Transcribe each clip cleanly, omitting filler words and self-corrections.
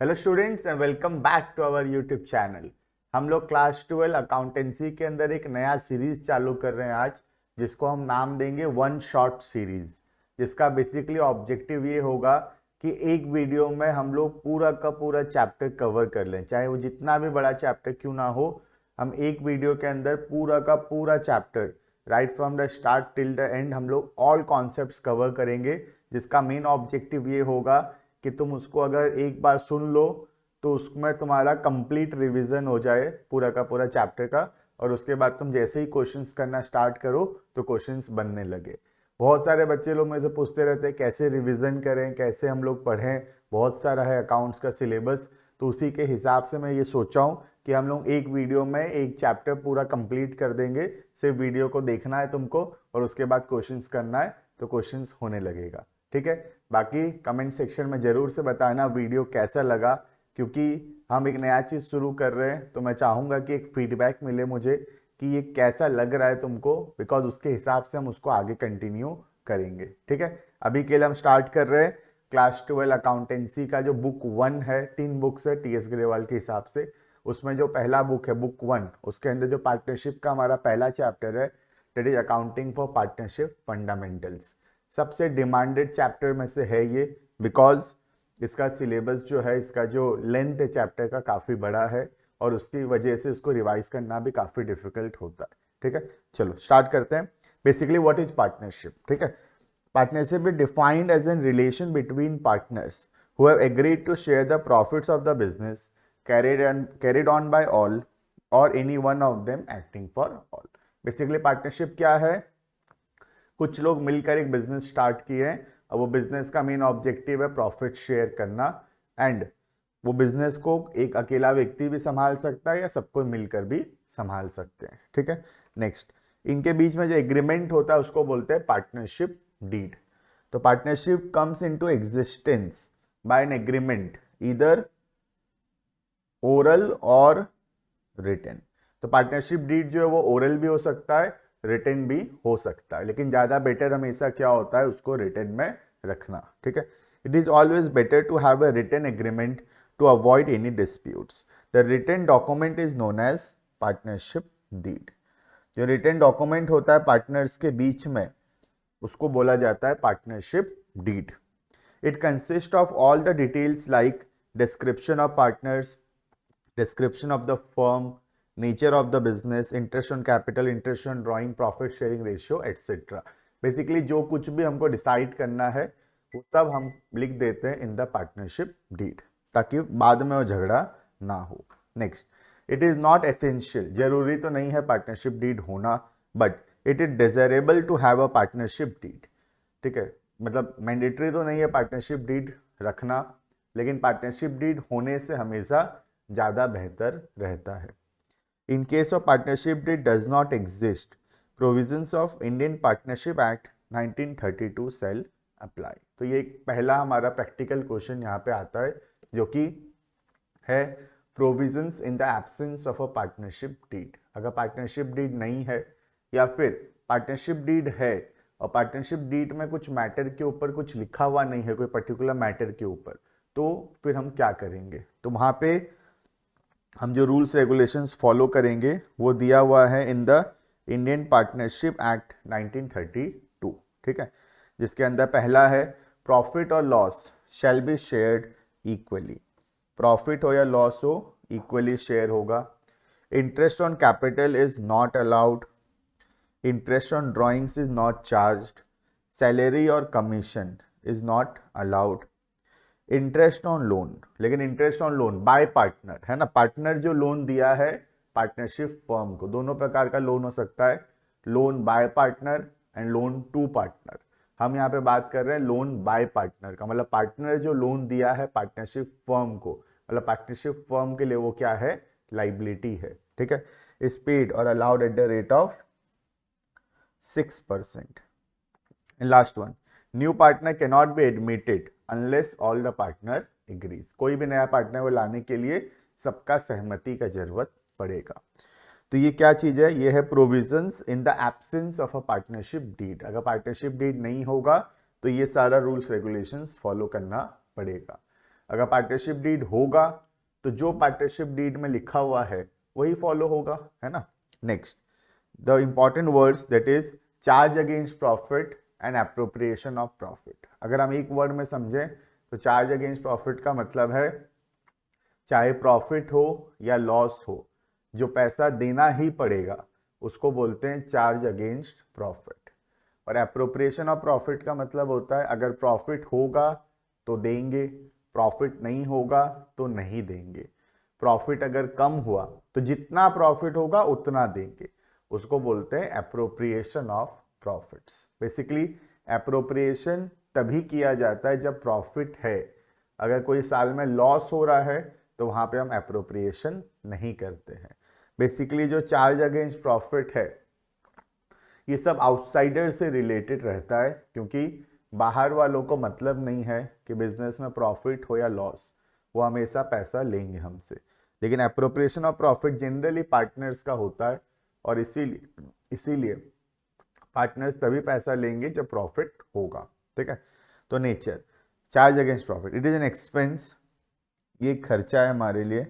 Hello students and welcome back to our YouTube channel. हम लोग class 12 accountancy के अंदर एक नया सीरीज चालू कर रहे हैं आज, जिसको हम नाम देंगे वन शॉट सीरीज। जिसका बेसिकली ऑब्जेक्टिव ये होगा कि एक वीडियो में हम लोग पूरा का पूरा चैप्टर कवर कर लें, चाहे वो जितना भी बड़ा चैप्टर क्यों ना हो। हम एक वीडियो के अंदर पूरा का पूरा chapter right from the start till the end हम लोग ऑल कॉन्सेप्ट्स कवर करेंगे, जिसका मेन ऑब्जेक्टिव ये होगा कि तुम उसको अगर एक बार सुन लो तो उसमें तुम्हारा कंप्लीट रिवीजन हो जाए पूरा का पूरा चैप्टर का, और उसके बाद तुम जैसे ही क्वेश्चंस करना स्टार्ट करो तो क्वेश्चंस बनने लगे। बहुत सारे बच्चे लोग मुझे पूछते रहते हैं कैसे रिवीजन करें, कैसे हम लोग पढ़ें, बहुत सारा है अकाउंट्स का सिलेबस। तो उसी के हिसाब से मैं ये सोचा हूँ कि हम लोग एक वीडियो में एक चैप्टर पूरा कंप्लीट कर देंगे। सिर्फ वीडियो को देखना है तुमको और उसके बाद क्वेश्चंस करना है तो क्वेश्चंस होने लगेगा। ठीक है, बाकी कमेंट सेक्शन में ज़रूर से बताना वीडियो कैसा लगा, क्योंकि हम एक नया चीज़ शुरू कर रहे हैं तो मैं चाहूँगा कि एक फीडबैक मिले मुझे कि ये कैसा लग रहा है तुमको, बिकॉज उसके हिसाब से हम उसको आगे कंटिन्यू करेंगे। ठीक है, अभी के लिए हम स्टार्ट कर रहे हैं क्लास 12 अकाउंटेंसी का जो बुक 1 है। 3 बुक्स है टी एस ग्रेवाल के हिसाब से। उसमें जो पहला बुक है बुक 1, उसके अंदर जो पार्टनरशिप का हमारा पहला चैप्टर है that is accounting for partnership fundamentals. सबसे डिमांडेड चैप्टर में से है ये, बिकॉज इसका सिलेबस जो है, इसका जो लेंथ है चैप्टर का काफ़ी बड़ा है और उसकी वजह से इसको रिवाइज करना भी काफ़ी डिफिकल्ट होता है। ठीक है, चलो स्टार्ट करते हैं। Basically what is partnership? ठीक है, partnership is defined as an relation between partners who have agreed to share the profits of the business carried on by all or any one of them acting for all। Basically partnership क्या है? कुछ लोग मिलकर एक business start किए हैं और वो बिजनेस का मेन ऑब्जेक्टिव है प्रॉफिट शेयर करना, एंड वो बिजनेस को एक अकेला व्यक्ति भी संभाल सकता है या सबको मिलकर भी संभाल सकते हैं। ठीक है, नेक्स्ट, इनके बीच में जो एग्रीमेंट होता है उसको बोलते हैं पार्टनरशिप डीड। तो partnership comes into existence by an agreement, either oral or written. तो पार्टनरशिप डीड जो है वो ओरल भी हो सकता है, रिटन भी हो सकता है, लेकिन ज़्यादा बेटर हमेशा क्या होता है उसको रिटन में रखना। ठीक है, it is always better to have a written agreement to avoid any disputes. The written document is known as partnership deed. जो रिटन डॉक्यूमेंट होता है पार्टनर्स के बीच में उसको बोला जाता है partnership deed. It consist of all the details like description of partners, description of the firm, nature of the business, interest on capital, interest on drawing, profit sharing ratio, etc। Basically जो कुछ भी हमको decide करना है वो सब हम लिख देते हैं इन द पार्टनरशिप डीड, ताकि बाद में वो झगड़ा ना हो। Next, it is not essential, जरूरी तो नहीं है पार्टनरशिप डीड होना, but it is desirable to have a partnership deed. ठीक है, मतलब मैंडेटरी तो नहीं है पार्टनरशिप डीड रखना, लेकिन पार्टनरशिप डीड होने से हमेशा ज़्यादा बेहतर रहता है। In case of partnership deed does not exist, provisions of Indian partnership act 1932 shall apply. तो ये पहला हमारा प्रैक्टिकल क्वेश्चन यहाँ पे आता है, जो कि है provisions in the absence of a partnership deed. अगर पार्टनरशिप डीड नहीं है या फिर पार्टनरशिप डीड है और पार्टनरशिप डीड में कुछ मैटर के ऊपर कुछ लिखा हुआ नहीं है, कोई पर्टिकुलर मैटर के ऊपर, तो फिर हम क्या करेंगे? तो वहाँ पे हम जो रूल्स रेगुलेशंस फॉलो करेंगे वो दिया हुआ है in the Indian partnership act 1932। ठीक है, जिसके अंदर पहला है प्रॉफिट और loss shall be shared equally. Profit हो या लॉस हो इक्वली शेयर होगा। Interest on capital is not allowed, interest on drawings is not charged, salary और commission is not allowed. Interest on loan, लेकिन interest on loan by partner है ना, partner जो loan दिया है पार्टनरशिप फर्म को, दोनों प्रकार का लोन हो सकता है, loan by partner and loan to partner. हम यहाँ पे बात कर रहे हैं लोन बाय पार्टनर का, मतलब पार्टनर जो लोन दिया है पार्टनरशिप फर्म को, मतलब पार्टनरशिप फर्म के लिए वो क्या है, लाइबिलिटी है। ठीक है, इज पेड और allowed at the rate of 6%। And last one, new partner cannot be admitted unless all the partner agrees। कोई भी नया पार्टनर को लाने के लिए सबका सहमति का जरूरत पड़ेगा। तो ये क्या चीज है? ये है provisions in the absence of a partnership deed. अगर पार्टनरशिप डीड नहीं होगा तो ये सारा रूल्स रेगुलेशंस फॉलो करना पड़ेगा। अगर पार्टनरशिप डीड होगा तो जो पार्टनरशिप डीड में लिखा हुआ है वही फॉलो होगा, है ना। Next, the important words that is charge against profit and appropriation of profit. अगर हम एक वर्ड में समझें तो चार्ज अगेंस्ट प्रॉफिट का मतलब है चाहे प्रॉफिट हो या लॉस हो, जो पैसा देना ही पड़ेगा उसको बोलते हैं चार्ज अगेंस्ट प्रॉफिट। और एप्रोप्रिएशन ऑफ प्रॉफिट का मतलब होता है अगर प्रॉफिट होगा तो देंगे, प्रॉफिट नहीं होगा तो नहीं देंगे। प्रॉफिट अगर कम हुआ तो जितना प्रॉफिट होगा उतना देंगे, उसको बोलते हैं appropriation of profits. Basically appropriation तभी किया जाता है जब प्रॉफिट है। अगर कोई साल में लॉस हो रहा है तो वहां पे हम एप्रोप्रिएशन नहीं करते हैं। बेसिकली जो चार्ज अगेंस्ट प्रॉफिट है ये सब आउटसाइडर से रिलेटेड रहता है, क्योंकि बाहर वालों को मतलब नहीं है कि बिजनेस में प्रॉफिट हो या लॉस, वो हमेशा पैसा लेंगे हमसे। लेकिन appropriation of profit generally partners का होता है, और इसीलिए पार्टनर्स तभी पैसा लेंगे जब प्रॉफिट होगा, ठीक है। तो nature, charge against profit, it is an expense, ये खर्चा है हमारे लिए,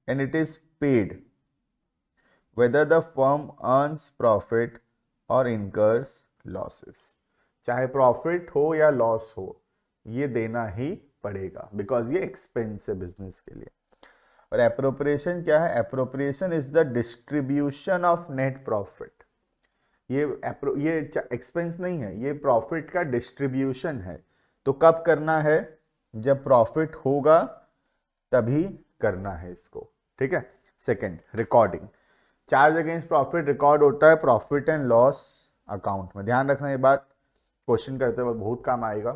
and it is paid weather the firm earns profit और इनकर्स लॉसेस। चाहे प्रॉफिट हो या लॉस हो ये देना ही पड़ेगा, बिकॉज ये एक्सपेंस है बिजनेस के लिए। और एप्रोप्रिएशन क्या है? Appropriation is the distribution of net profit. ये एक्सपेंस नहीं है, ये प्रॉफिट का डिस्ट्रीब्यूशन है। तो कब करना है? जब प्रॉफिट होगा तभी करना है इसको, ठीक है। Second, recording. Charge against profit record होता है प्रॉफिट एंड लॉस अकाउंट में। ध्यान रखना ये बात, क्वेश्चन करते वक्त बहुत काम आएगा।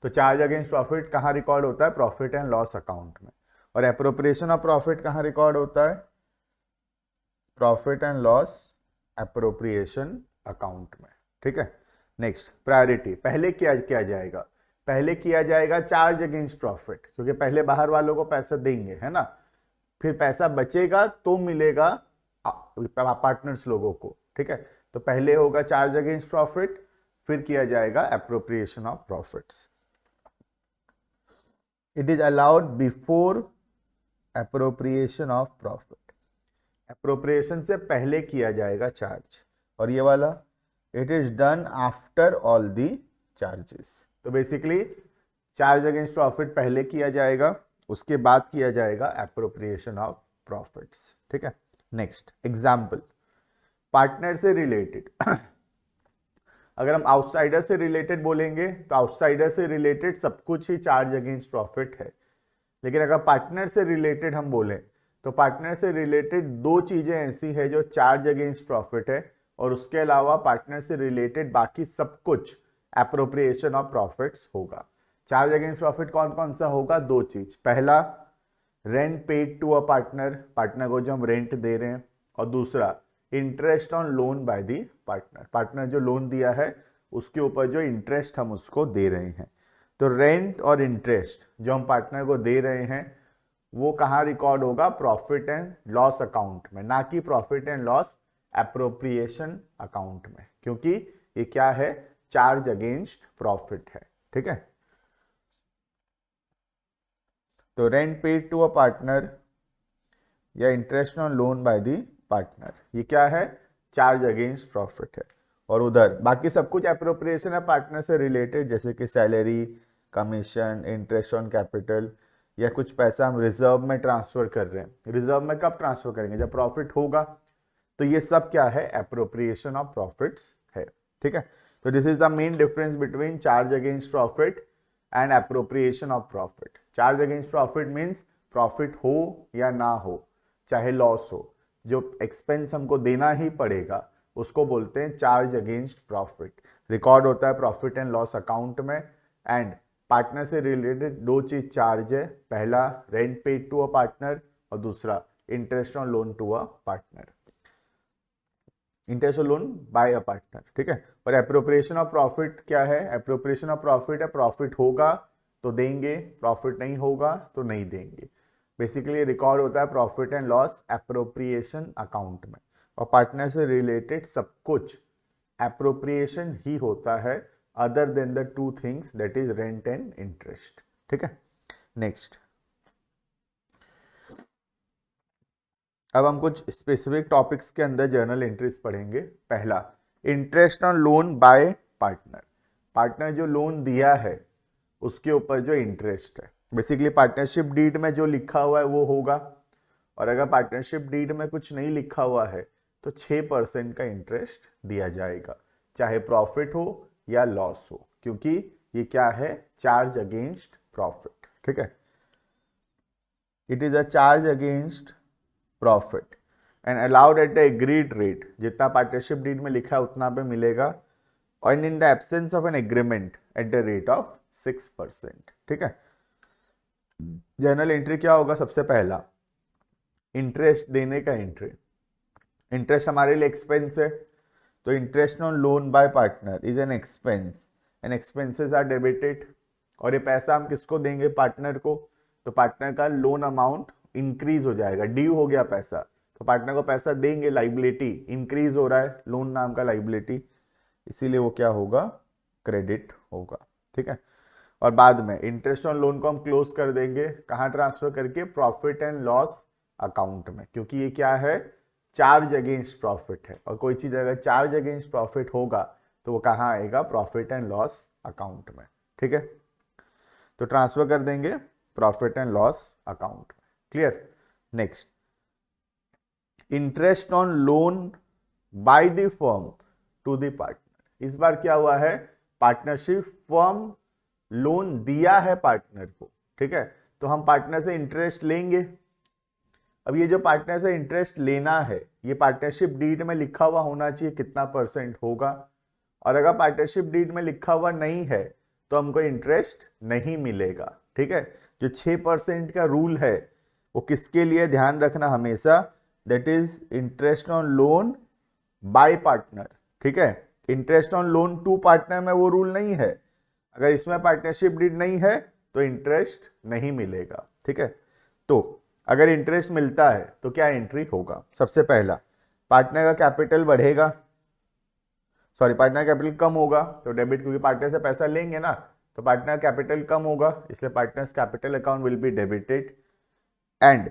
तो चार्ज अगेंस्ट प्रॉफिट कहाँ रिकॉर्ड होता है? प्रॉफिट एंड लॉस अकाउंट में। और एप्रोप्रिएशन ऑफ प्रॉफिट कहाँ रिकॉर्ड होता है? Profit and loss appropriation account में, ठीक है। Next, priority. पहले क्या किया जाएगा? पहले किया जाएगा चार्ज अगेंस्ट प्रॉफिट, क्योंकि पहले बाहर वालों को पैसा देंगे, है ना। फिर पैसा बचेगा तो मिलेगा पार्टनर्स लोगों को, ठीक है। तो पहले होगा चार्ज अगेंस्ट प्रॉफिट, फिर किया जाएगा appropriation of profits. It is allowed before appropriation of profit. Appropriation से पहले किया जाएगा चार्ज। और ये वाला, it is done after all the charges. तो बेसिकली चार्ज अगेंस्ट प्रॉफिट पहले किया जाएगा, उसके बाद किया जाएगा एप्रोप्रिएशन ऑफ प्रॉफिट्स, ठीक है। नेक्स्ट एग्जाम्पल, पार्टनर से रिलेटेड। अगर हम आउटसाइडर से रिलेटेड बोलेंगे तो आउटसाइडर से रिलेटेड सब कुछ ही चार्ज अगेंस्ट प्रॉफिट है। लेकिन अगर पार्टनर से रिलेटेड हम बोलें तो पार्टनर से रिलेटेड दो चीजें ऐसी है जो चार्ज अगेंस्ट प्रॉफिट है, और उसके अलावा पार्टनर से रिलेटेड बाकी सब कुछ एप्रोप्रिएशन ऑफ प्रॉफिट्स होगा। चार्ज अगेंस्ट प्रॉफिट कौन कौन सा होगा? दो चीज। पहला, rent paid to a partner, partner को जो हम रेंट दे रहे हैं। और दूसरा, interest on loan by the partner, partner जो लोन दिया है उसके ऊपर जो इंटरेस्ट हम उसको दे रहे हैं। तो रेंट और इंटरेस्ट जो हम पार्टनर को दे रहे हैं वो कहाँ रिकॉर्ड होगा? प्रॉफिट एंड लॉस अकाउंट में, ना कि profit and loss appropriation account में, क्योंकि ये क्या है? चार्ज अगेंस्ट प्रॉफिट है, ठीक है। तो rent paid to a partner या interest on loan by the partner, ये क्या है? चार्ज अगेंस्ट प्रॉफिट है। और उधर बाकी सब कुछ एप्रोप्रिएशन है पार्टनर से रिलेटेड, जैसे कि salary, commission, interest on capital, या कुछ पैसा हम रिजर्व में ट्रांसफर कर रहे हैं। रिजर्व में कब ट्रांसफर करेंगे? जब प्रॉफिट होगा। तो ये सब क्या है? एप्रोप्रिएशन ऑफ प्रॉफिट्स है, ठीक है। तो this is the main difference between charge against profit and appropriation of profit. Charge against profit means profit हो या ना हो, चाहे लॉस हो, जो एक्सपेंस हमको देना ही पड़ेगा उसको बोलते हैं चार्ज अगेंस्ट प्रॉफिट। रिकॉर्ड होता है प्रॉफिट एंड लॉस अकाउंट में। एंड पार्टनर से रिलेटेड दो चीज चार्ज है, पहला rent paid to a partner और दूसरा interest on loan to a partner, interest on loan by a partner, ठीक है। और एप्रोप्रिएशन ऑफ प्रॉफिट क्या है? एप्रोप्रिएशन ऑफ प्रॉफिट है प्रॉफिट होगा तो देंगे, प्रॉफिट नहीं होगा तो नहीं देंगे। बेसिकली रिकॉर्ड होता है profit and loss appropriation account में। और पार्टनर से रिलेटेड सब कुछ एप्रोप्रिएशन ही होता है, other than the two things that is rent and interest, ठीक है। नेक्स्ट, अब हम कुछ स्पेसिफिक टॉपिक्स के अंदर जर्नल एंट्रीज पढ़ेंगे। पहला, interest on loan by partner. Partner जो लोन दिया है उसके ऊपर जो इंटरेस्ट है, बेसिकली पार्टनरशिप डीड में जो लिखा हुआ है वो होगा, और अगर पार्टनरशिप डीड में कुछ नहीं लिखा हुआ है तो 6% का इंटरेस्ट दिया जाएगा, चाहे प्रॉफिट हो या लॉस हो, क्योंकि ये क्या है, चार्ज अगेंस्ट प्रॉफिट। ठीक है, it is a charge against profit and allowed at the agreed rate. जितना पार्टनरशिप डीड में लिखा है उतना पे मिलेगा, और इन the absence of an agreement at the rate of 6%। ठीक है, जर्नल एंट्री क्या होगा, सबसे पहला इंटरेस्ट देने का एंट्री। इंटरेस्ट हमारे लिए एक्सपेंस है, तो interest on loan by partner is an expense and expenses are debited. और ये पैसा हम किसको देंगे, पार्टनर को, तो पार्टनर का लोन अमाउंट इंक्रीज हो जाएगा, ड्यू हो गया पैसा, तो पार्टनर को पैसा देंगे, लाइबिलिटी इंक्रीज हो रहा है, लोन नाम का लाइबिलिटी, इसीलिए वो क्या होगा, क्रेडिट होगा। ठीक है, और बाद में इंटरेस्ट ऑन लोन को हम क्लोज कर देंगे, कहाँ ट्रांसफर करके, प्रॉफिट एंड लॉस अकाउंट में, क्योंकि ये क्या है, चार्ज अगेंस्ट प्रॉफिट है, और कोई चीज अगर चार्ज अगेंस्ट प्रॉफिट होगा तो वो कहाँ आएगा, प्रॉफिट एंड लॉस अकाउंट में। ठीक है, तो ट्रांसफर कर देंगे प्रॉफिट एंड लॉस अकाउंट में। Clear. Next, interest on loan by the firm to the partner. इस बार क्या हुआ है, पार्टनरशिप फर्म लोन दिया है पार्टनर को। ठीक है, तो हम पार्टनर से इंटरेस्ट लेंगे। अब ये जो पार्टनर से इंटरेस्ट लेना है, ये पार्टनरशिप डीड में लिखा हुआ होना चाहिए कितना परसेंट होगा, और अगर पार्टनरशिप डीड में लिखा हुआ नहीं है तो हमको इंटरेस्ट नहीं मिलेगा। ठीक है, जो 6% का रूल है वो किसके लिए, ध्यान रखना हमेशा, that is interest on loan by partner. ठीक है, interest on loan to partner में वो रूल नहीं है, अगर इसमें पार्टनरशिप डीड नहीं है तो इंटरेस्ट नहीं मिलेगा। ठीक है, तो अगर इंटरेस्ट मिलता है तो क्या एंट्री होगा, सबसे पहला पार्टनर का कैपिटल बढ़ेगा, सॉरी पार्टनर कैपिटल कम होगा तो डेबिट, क्योंकि पार्टनर से पैसा लेंगे ना, तो पार्टनर कैपिटल कम होगा, इसलिए partners capital account will be debited. And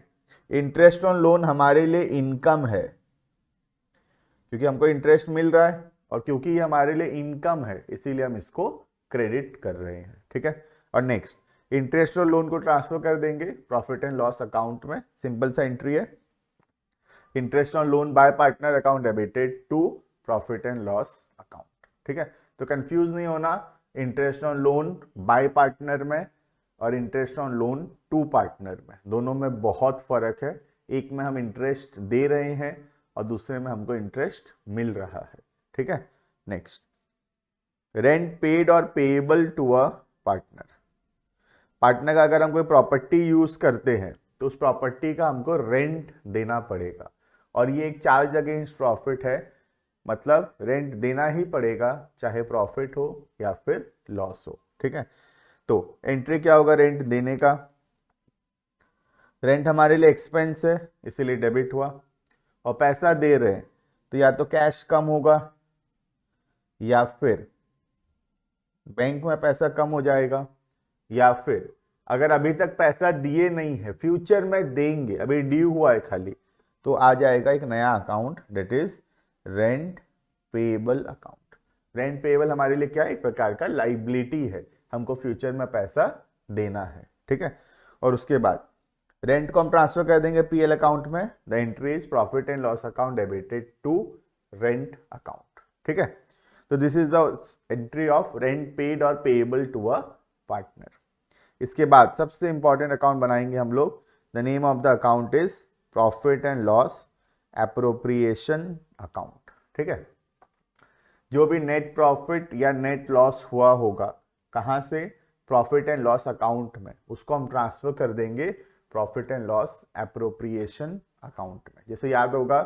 interest on loan हमारे लिए इनकम है, क्योंकि हमको इंटरेस्ट मिल रहा है, और क्योंकि ये हमारे लिए इनकम है इसीलिए हम इसको क्रेडिट कर रहे हैं। ठीक है, और नेक्स्ट, इंटरेस्ट और लोन को ट्रांसफर कर देंगे प्रॉफिट एंड लॉस अकाउंट में, सिंपल सा एंट्री है, interest on loan by partner account debited to profit and loss account. ठीक है, तो कंफ्यूज नहीं होना, interest on loan by partner में और interest on loan to partner में, दोनों में बहुत फर्क है, एक में हम इंटरेस्ट दे रहे हैं और दूसरे में हमको इंटरेस्ट मिल रहा है। ठीक है, नेक्स्ट, रेंट पेड और payable to a partner. Partner का अगर हम कोई प्रॉपर्टी यूज करते हैं तो उस प्रॉपर्टी का हमको रेंट देना पड़ेगा, और ये एक चार्ज अगेंस्ट प्रॉफिट है, मतलब रेंट देना ही पड़ेगा चाहे प्रॉफिट हो या फिर लॉस हो। ठीक है, तो एंट्री क्या होगा, रेंट देने का, रेंट हमारे लिए एक्सपेंस है इसीलिए डेबिट हुआ, और पैसा दे रहे हैं तो या तो कैश कम होगा या फिर बैंक में पैसा कम हो जाएगा, या फिर अगर अभी तक पैसा दिए नहीं है फ्यूचर में देंगे, अभी ड्यू हुआ है खाली, तो आ जाएगा एक नया account that is rent payable account. Rent payable हमारे लिए क्या है, एक प्रकार का लाइबिलिटी है, हमको फ्यूचर में पैसा देना है। ठीक है, और उसके बाद रेंट को हम ट्रांसफर कर देंगे पीएल अकाउंट में, the entry is profit and loss account debited to rent account. ठीक है, तो this is the entry of rent paid और पेएबल टू अ पार्टनर। इसके बाद सबसे इंपॉर्टेंट अकाउंट बनाएंगे हम लोग, the name of the account is profit and loss appropriation account. ठीक है, जो भी नेट प्रॉफिट या नेट लॉस हुआ होगा कहां से, प्रॉफिट एंड लॉस अकाउंट में, उसको हम ट्रांसफर कर देंगे profit and loss appropriation account में। जैसे याद होगा,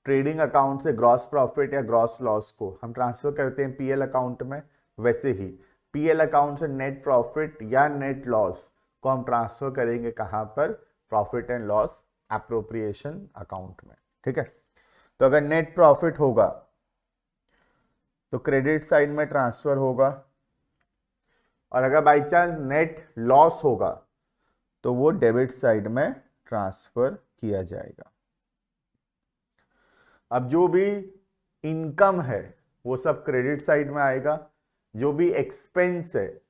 ट्रेडिंग अकाउंट से ग्रॉस प्रॉफिट या ग्रॉस लॉस को हम ट्रांसफर करते हैं पीएल अकाउंट में, वैसे ही पीएल अकाउंट से नेट प्रॉफिट या नेट लॉस को हम ट्रांसफर करेंगे कहां पर, profit and loss appropriation account में। ठीक है, तो अगर नेट प्रॉफिट होगा तो क्रेडिट साइड में ट्रांसफर होगा, और अगर बाई चांस नेट लॉस होगा तो वो डेबिट साइड में ट्रांसफर किया जाएगा। अब जो भी इनकम है वो सब क्रेडिट साइड में आएगा, जो भी एक्सपेंस है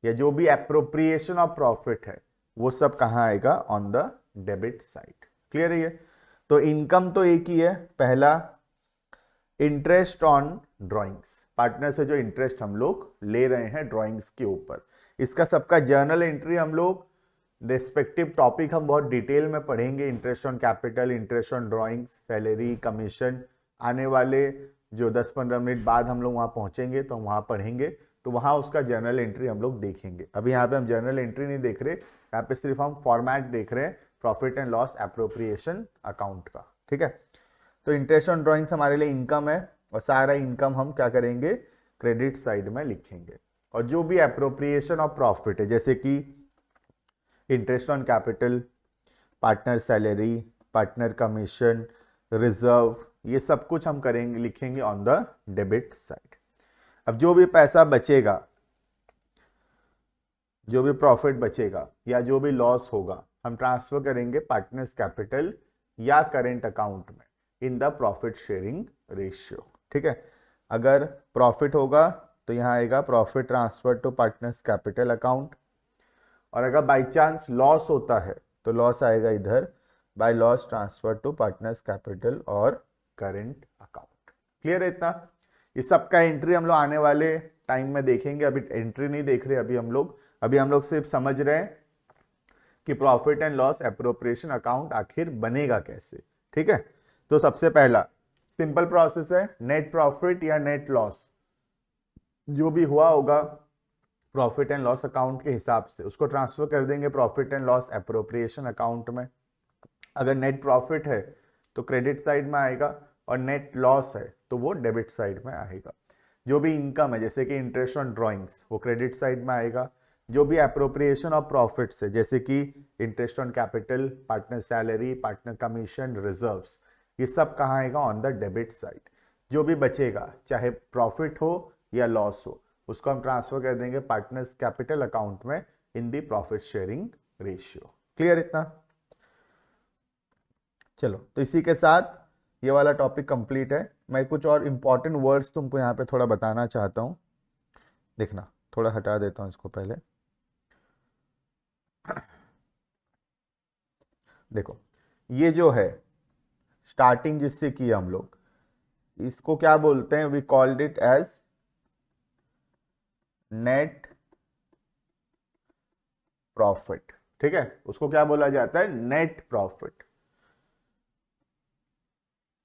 या जो भी एप्रोप्रिएशन ऑफ प्रॉफिट है वो सब कहाँ आएगा, on the debit side. Clear है ये? तो इनकम तो एक ही है, पहला इंटरेस्ट ऑन ड्राइंग्स, पार्टनर से जो इंटरेस्ट हम लोग ले रहे हैं ड्राइंग्स के ऊपर, इसका सबका जर्नल एंट्री हम लोग रेस्पेक्टिव टॉपिक हम बहुत डिटेल में पढ़ेंगे। Interest on capital, interest on drawings, salary, commission, आने वाले जो 10-15 मिनट बाद हम लोग वहाँ पहुँचेंगे तो हम वहाँ पढ़ेंगे, तो वहाँ उसका जर्नल एंट्री हम लोग देखेंगे। अभी यहाँ पे हम जर्नल एंट्री नहीं देख रहे, यहाँ पे सिर्फ हम फॉर्मेट देख रहे हैं profit and loss appropriation account का। ठीक है, तो इंटरेस्ट ऑन ड्राइंग्स हमारे लिए इनकम है और सारा इनकम हम क्या करेंगे, क्रेडिट साइड में लिखेंगे। और जो भी एप्रोप्रिएशन ऑफ प्रॉफिट है, जैसे कि interest on capital, partner salary, partner commission, reserve, ये सब कुछ हम करेंगे, लिखेंगे ऑन द डेबिट साइड। अब जो भी पैसा बचेगा, जो भी प्रॉफिट बचेगा या जो भी लॉस होगा, हम ट्रांसफर करेंगे पार्टनर्स कैपिटल या करेंट अकाउंट में in the profit sharing ratio. ठीक है, अगर प्रॉफिट होगा तो यहाँ आएगा profit transfer to partners capital account, और अगर बाई चांस लॉस होता है तो लॉस आएगा इधर, by loss transfer to partners capital और करेंट अकाउंट। क्लियर है इतना? ये सब का एंट्री हम लोग आने वाले टाइम में देखेंगे, अभी एंट्री नहीं देख रहे अभी हम लोग सिर्फ समझ रहे हैं कि profit and loss appropriation account आखिर बनेगा कैसे। ठीक है, तो सबसे पहला सिंपल प्रोसेस है, नेट प्रॉफिट या नेट लॉस जो भी हुआ होगा प्रॉफिट एंड लॉस अकाउंट के हिसाब से उसको ट्रांसफर कर देंगे profit and loss appropriation account में। अगर नेट प्रॉफिट है तो क्रेडिट साइड में आएगा और नेट लॉस है तो वो डेबिट साइड में आएगा। जो भी इनकम है जैसे कि इंटरेस्ट ऑन ड्राइंग्स वो क्रेडिट साइड में आएगा। जो भी एप्रोप्रिएशन ऑफ प्रॉफिट्स है जैसे कि interest on capital, partner salary, partner commission, reserves, ये सब कहाँ आएगा, ऑन द डेबिट साइड। जो भी बचेगा चाहे प्रॉफिट हो या लॉस हो उसको हम ट्रांसफर कर देंगे पार्टनर्स कैपिटल अकाउंट में इन दी प्रॉफिट शेयरिंग रेशियो। क्लियर इतना? चलो, तो इसी के साथ ये वाला टॉपिक कंप्लीट है। मैं कुछ और इंपॉर्टेंट वर्ड्स तुमको यहाँ पे थोड़ा बताना चाहता हूँ, देखना, थोड़ा हटा देता हूँ इसको पहले। देखो, ये जो है स्टार्टिंग जिससे की हम लोग, इसको क्या बोलते हैं, we called it as net profit. ठीक है, उसको क्या बोला जाता है, नेट प्रॉफिट।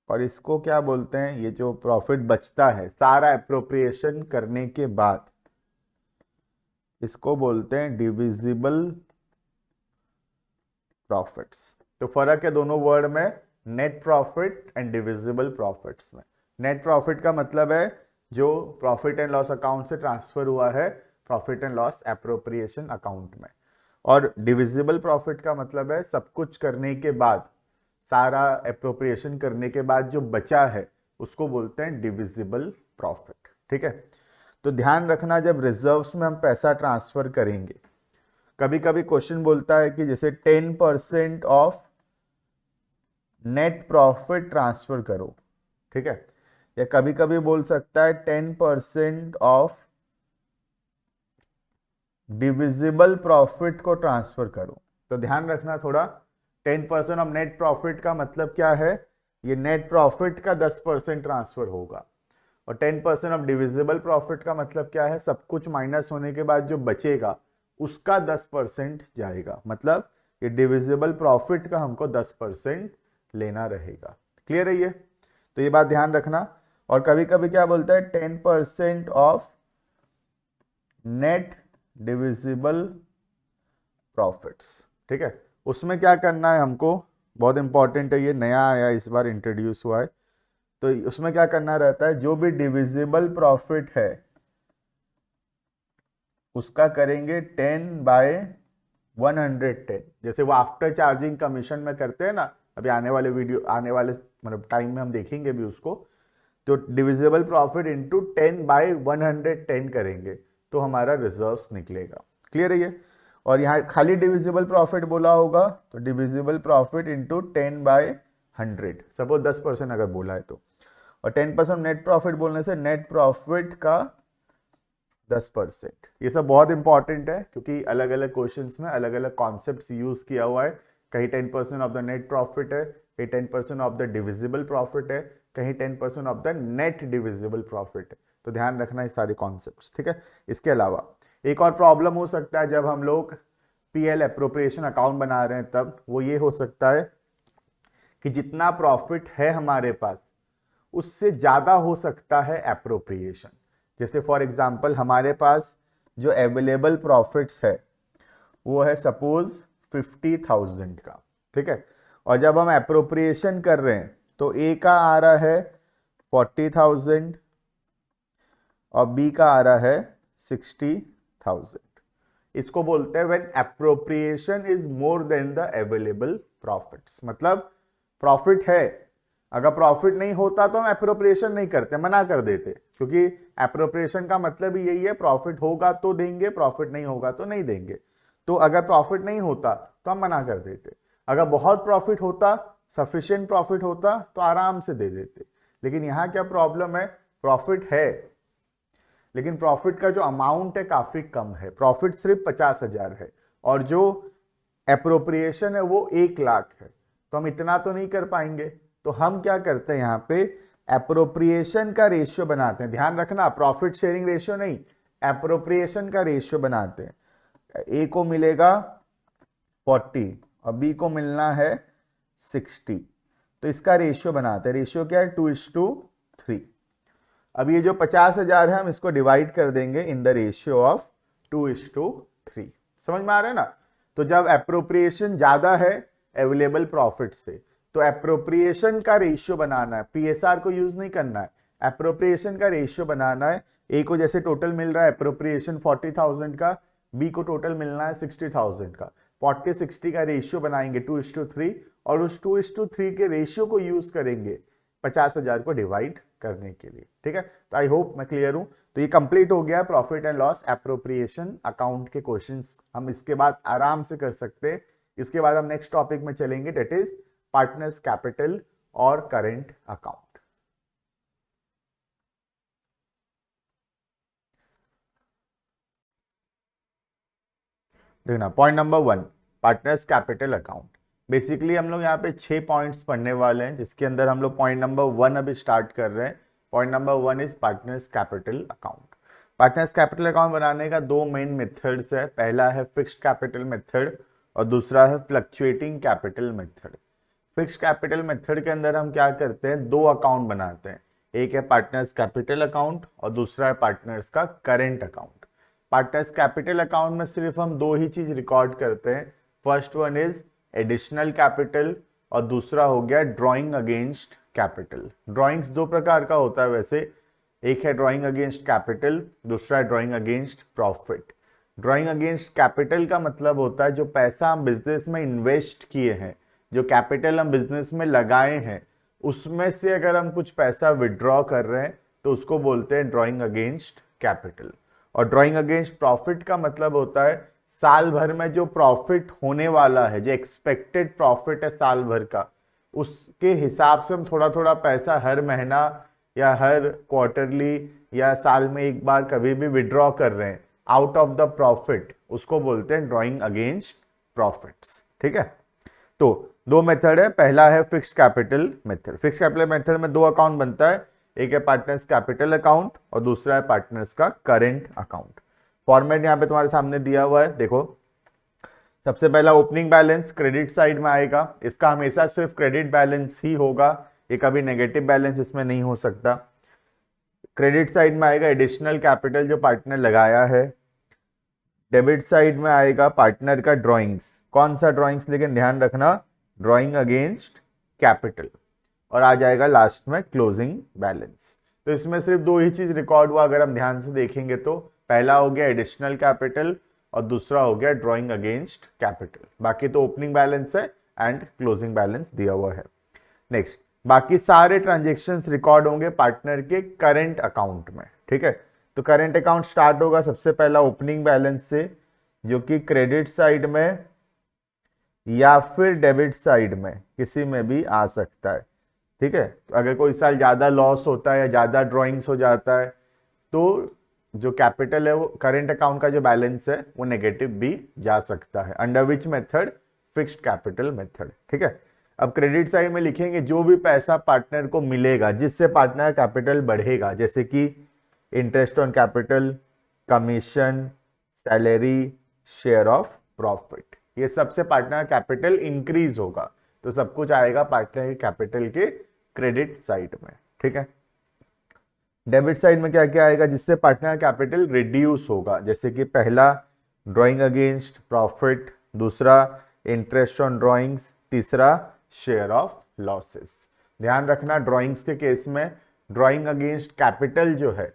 और इसको क्या बोलते हैं, ये जो प्रॉफिट बचता है सारा एप्रोप्रिएशन करने के बाद, इसको बोलते हैं डिविजिबल प्रॉफिट्स। तो फर्क है दोनों वर्ड में, net profit and divisible profits में। नेट प्रॉफिट का मतलब है जो प्रॉफिट एंड लॉस अकाउंट से ट्रांसफर हुआ है profit and loss appropriation account में, और डिविजिबल प्रॉफिट का मतलब है सब कुछ करने के बाद, सारा एप्रोप्रिएशन करने के बाद जो बचा है उसको बोलते हैं डिविजिबल प्रॉफिट। ठीक है, तो ध्यान रखना जब रिजर्व्स में हम पैसा ट्रांसफर करेंगे, कभी कभी क्वेश्चन बोलता है कि जैसे 10% ऑफ नेट प्रॉफिट ट्रांसफर करो। ठीक है, या कभी कभी बोल सकता है 10% ऑफ डिविजिबल प्रॉफिट को ट्रांसफर करो। तो ध्यान रखना थोड़ा, 10% ऑफ नेट प्रॉफिट का मतलब क्या है, ये नेट प्रॉफिट का 10% ट्रांसफर होगा, और 10% ऑफ डिविजिबल प्रॉफिट का मतलब क्या है, सब कुछ माइनस होने के बाद जो बचेगा उसका 10% जाएगा। मतलब ये डिविजिबल प्रॉफिट का हमको 10% लेना रहेगा। क्लियर है ये? तो ये बात ध्यान रखना। और कभी कभी क्या बोलता है, 10% ऑफ नेट डिविजिबल प्रॉफिट्स। ठीक है, उसमें क्या करना है हमको, बहुत इंपॉर्टेंट है, ये नया आया इस बार इंट्रोड्यूस हुआ है। तो उसमें क्या करना रहता है, जो भी डिविजिबल प्रॉफिट है उसका करेंगे 10/110, जैसे वो आफ्टर चार्जिंग कमीशन में करते हैं ना, अभी आने वाले मतलब टाइम में हम देखेंगे भी उसको। तो डिविजिबल प्रॉफिट इंटू 10/110 करेंगे, तो हमारा रिजर्व्स निकलेगा। क्लियर है ये? और यहाँ खाली डिविजिबल प्रॉफिट बोला होगा तो डिविजिबल प्रॉफिट इंटू 10/100, सपोज 10% अगर बोला है तो, और 10% नेट प्रॉफिट बोलने से नेट प्रॉफिट का 10%। ये सब बहुत इंपॉर्टेंट है क्योंकि अलग अलग क्वेश्चंस में अलग अलग कॉन्सेप्ट्स यूज किया हुआ है। कहीं 10% ऑफ द नेट प्रॉफिट है, कहीं 10% ऑफ द डिविजिबल प्रॉफिट है, कहीं 10% of the net divisible profit है। तो ध्यान रखना ये सारे कॉन्सेप्ट्स, ठीक है। इसके अलावा एक और प्रॉब्लम हो सकता है जब हम लोग पीएल एप्रोप्रिएशन अकाउंट बना रहे हैं, तब वो ये हो सकता है कि जितना प्रॉफिट है हमारे पास उससे ज्यादा हो सकता है एप्रोप्रिएशन। जैसे फॉर एग्जांपल हमारे पास जो अवेलेबल प्रॉफिट्स है वो है सपोज 50,000 का, ठीक है। और जब हम एप्रोप्रिएशन कर रहे हैं तो ए का आ रहा है 40,000 और बी का आ रहा है 60,000। इसको बोलते हैं when appropriation is more then the available profits. मतलब प्रॉफिट है, अगर प्रॉफिट नहीं होता तो हम एप्रोप्रिएशन नहीं करते, मना कर देते, क्योंकि एप्रोप्रिएशन का मतलब ही यही है, प्रॉफिट होगा तो देंगे, प्रॉफिट नहीं होगा तो नहीं देंगे। तो अगर प्रॉफिट नहीं होता तो हम मना कर देते, अगर बहुत प्रॉफिट होता, सफिशिएंट प्रॉफिट होता तो आराम से दे देते। लेकिन यहाँ क्या प्रॉब्लम है, प्रॉफिट है लेकिन प्रॉफिट का जो अमाउंट है काफी कम है, प्रॉफिट सिर्फ 50,000 है और जो एप्रोप्रिएशन है वो 1 लाख है, तो हम इतना तो नहीं कर पाएंगे। तो हम क्या करते हैं, यहाँ पे एप्रोप्रिएशन का रेशियो बनाते हैं। ध्यान रखना, प्रॉफिट शेयरिंग रेशियो नहीं, एप्रोप्रिएशन का रेशियो बनाते हैं। ए को मिलेगा 40 और बी को मिलना है 60, तो इसका रेशियो बनाते हैं। रेशियो क्या है, 2:3। अब ये जो 50,000 है हम इसको डिवाइड कर देंगे इन द रेशियो ऑफ 2:3। समझ में आ रहा है ना? तो जब एप्रोप्रिएशन ज्यादा है अवेलेबल प्रॉफिट से, तो एप्रोप्रिएशन का रेशियो बनाना है, पीएसआर को यूज नहीं करना है, एप्रोप्रिएशन का रेशियो बनाना है। ए को जैसे टोटल मिल रहा है एप्रोप्रिएशन 40,000 का, बी को टोटल मिलना है 60,000 का, 40-60 का रेशियो बनाएंगे 2:3 और उस 2:3 के रेशियो को यूज करेंगे 50,000 को डिवाइड करने के लिए, ठीक है। तो आई होप मैं क्लियर हूं। तो ये कंप्लीट हो गया profit and loss appropriation account के क्वेश्चंस। हम इसके बाद आराम से कर सकते हैं। इसके बाद हम नेक्स्ट टॉपिक में चलेंगे, डेट इज पार्टनर्स कैपिटल और करेंट अकाउंट। देखना, point number 1 partners capital account. Basically हम लोग यहाँ पे 6 पॉइंट्स पढ़ने वाले हैं, जिसके अंदर हम लोग पॉइंट नंबर 1 अभी स्टार्ट कर रहे हैं। Point number 1 is partners capital account. Partners capital account बनाने का 2 मेन मेथड्स है। पहला है फिक्स्ड कैपिटल मेथड और दूसरा है fluctuating capital method. Fixed capital method के अंदर हम क्या करते हैं, 2 अकाउंट बनाते हैं। एक है पार्टनर्स कैपिटल अकाउंट और दूसरा है पार्टनर्स का current account. Partners capital account में सिर्फ हम 2 ही चीज रिकॉर्ड करते हैं। First one is additional capital और दूसरा हो गया ड्रॉइंग अगेंस्ट कैपिटल। ड्रॉइंग्स 2 प्रकार का होता है वैसे, एक है ड्रॉइंग अगेंस्ट कैपिटल, दूसरा है drawing against profit. Drawing against capital का मतलब होता है जो पैसा हम बिजनेस में इन्वेस्ट किए हैं, जो कैपिटल हम बिजनेस में लगाए हैं, उसमें से अगर हम कुछ पैसा विड्रॉ कर रहे हैं तो उसको बोलते हैं ड्रॉइंग अगेंस्ट कैपिटल। और ड्रॉइंग अगेंस्ट प्रॉफिट का मतलब होता है साल भर में जो प्रॉफिट होने वाला है, जो एक्सपेक्टेड प्रॉफिट है साल भर का, उसके हिसाब से हम थोड़ा थोड़ा पैसा हर महीना या हर क्वार्टरली या साल में एक बार कभी भी विड्रॉ कर रहे हैं आउट ऑफ द प्रॉफिट, उसको बोलते हैं ड्रॉइंग अगेंस्ट प्रॉफिट्स, ठीक है। तो 2 मेथड है, पहला है fixed capital method. Fixed capital method में 2 अकाउंट बनता है, एक है पार्टनर्स कैपिटल अकाउंट और दूसरा है पार्टनर्स का करेंट अकाउंट। फॉर्मेट यहाँ पे तुम्हारे सामने दिया हुआ है, देखो। सबसे पहला ओपनिंग बैलेंस क्रेडिट साइड में आएगा, इसका हमेशा सिर्फ क्रेडिट बैलेंस ही होगा, ये कभी नेगेटिव बैलेंस इसमें नहीं हो सकता। क्रेडिट साइड में आएगा एडिशनल कैपिटल जो पार्टनर लगाया है। डेबिट साइड में आएगा पार्टनर का ड्रॉइंग्स, कौन सा ड्रॉइंग्स, लेकिन ध्यान रखना ड्रॉइंग अगेंस्ट कैपिटल। और आ जाएगा लास्ट में क्लोजिंग बैलेंस। तो इसमें सिर्फ 2 ही चीज रिकॉर्ड हुआ अगर हम ध्यान से देखेंगे तो, पहला हो गया एडिशनल कैपिटल और दूसरा हो गया ड्रॉइंग अगेंस्ट कैपिटल। बाकी तो ओपनिंग बैलेंस है एंड क्लोजिंग बैलेंस दिया हुआ है। नेक्स्ट, बाकी सारे ट्रांजेक्शन्स रिकॉर्ड होंगे पार्टनर के करेंट अकाउंट में, ठीक है। तो करेंट अकाउंट स्टार्ट होगा सबसे पहला ओपनिंग बैलेंस से, जो कि क्रेडिट साइड में या फिर डेबिट साइड में किसी में भी आ सकता है। ठीक है, अगर कोई साल ज़्यादा लॉस होता है या ज़्यादा ड्रॉइंग्स हो जाता है तो जो कैपिटल है वो करेंट अकाउंट का जो बैलेंस है वो नेगेटिव भी जा सकता है। Under which method? Fixed capital method. ठीक है, अब क्रेडिट साइड में लिखेंगे जो भी पैसा पार्टनर को मिलेगा जिससे पार्टनर कैपिटल बढ़ेगा, जैसे कि interest on capital, commission, salary, share of profit, ये सबसे पार्टनर कैपिटल इंक्रीज होगा। तो सब कुछ आएगा पार्टनर कैपिटल के क्रेडिट साइड में। ठीक है, डेबिट साइड में क्या क्या आएगा? जिससे पार्टनर कैपिटल रिड्यूस होगा, जैसे कि पहला ड्राइंग अगेंस्ट प्रॉफिट, दूसरा इंटरेस्ट ऑन ड्राइंग्स, तीसरा शेयर ऑफ लॉसेस। ध्यान रखना ड्राइंग्स के केस में ड्राइंग अगेंस्ट कैपिटल जो है